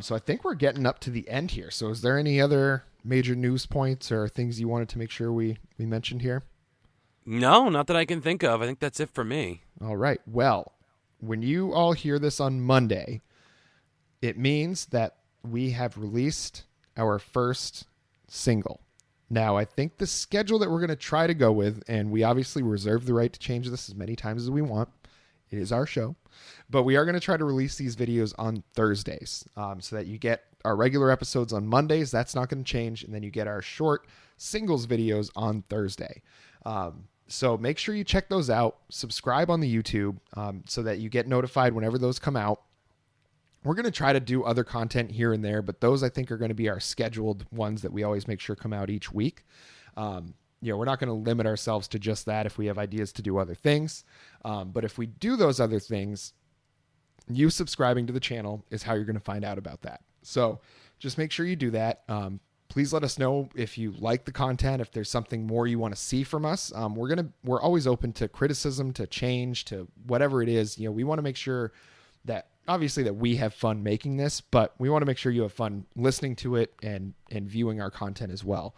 Speaker 1: So I think we're getting up to the end here. So is there any other major news points or things you wanted to make sure we mentioned here?
Speaker 2: No, not that I can think of. I think that's it for me.
Speaker 1: All right. Well, when you all hear this on Monday, it means that we have released our first single. Now, I think the schedule that we're going to try to go with, and we obviously reserve the right to change this as many times as we want. It is our show. But we are going to try to release these videos on Thursdays so that you get our regular episodes on Mondays. That's not going to change. And then you get our short singles videos on Thursday. So make sure you check those out. Subscribe on the YouTube so that you get notified whenever those come out. We're going to try to do other content here and there, but those I think are going to be our scheduled ones that we always make sure come out each week. We're not going to limit ourselves to just that if we have ideas to do other things. But if we do those other things, you subscribing to the channel is how you're going to find out about that. So just make sure you do that. Please let us know if you like the content, if there's something more you want to see from us. We're always open to criticism, to change, to whatever it is. We want to make sure that obviously that we have fun making this, but we want to make sure you have fun listening to it and viewing our content as well.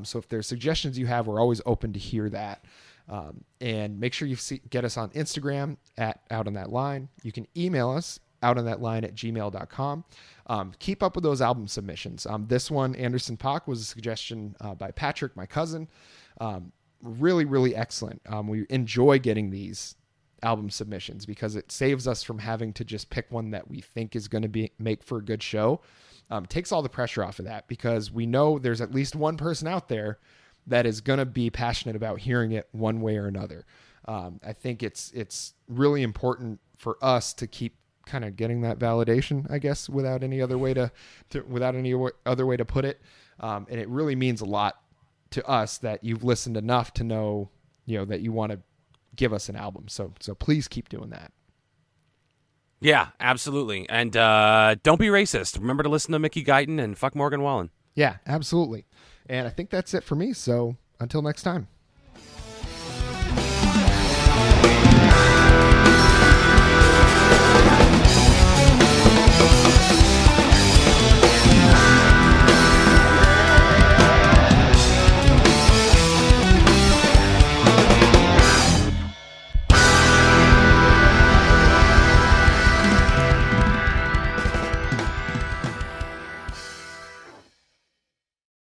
Speaker 1: So if there's suggestions you have, we're always open to hear that. And make sure you get us on Instagram at Out on That Line. You can email us outonthatline@gmail.com. Keep up with those album submissions. This one, Anderson Paak, was a suggestion by Patrick, my cousin. Really, really excellent. We enjoy getting these album submissions because it saves us from having to just pick one that we think is going to make for a good show. Takes all the pressure off of that because we know there's at least one person out there that is going to be passionate about hearing it one way or another. I think it's really important for us to keep kind of getting that validation, I guess, without any other way to put it. And it really means a lot to us that you've listened enough to know, that you want to give us an album. So please keep doing that.
Speaker 2: Yeah, absolutely. And don't be racist. Remember to listen to Mickey Guyton and fuck Morgan Wallen.
Speaker 1: Yeah, absolutely. And I think that's it for me. So until next time.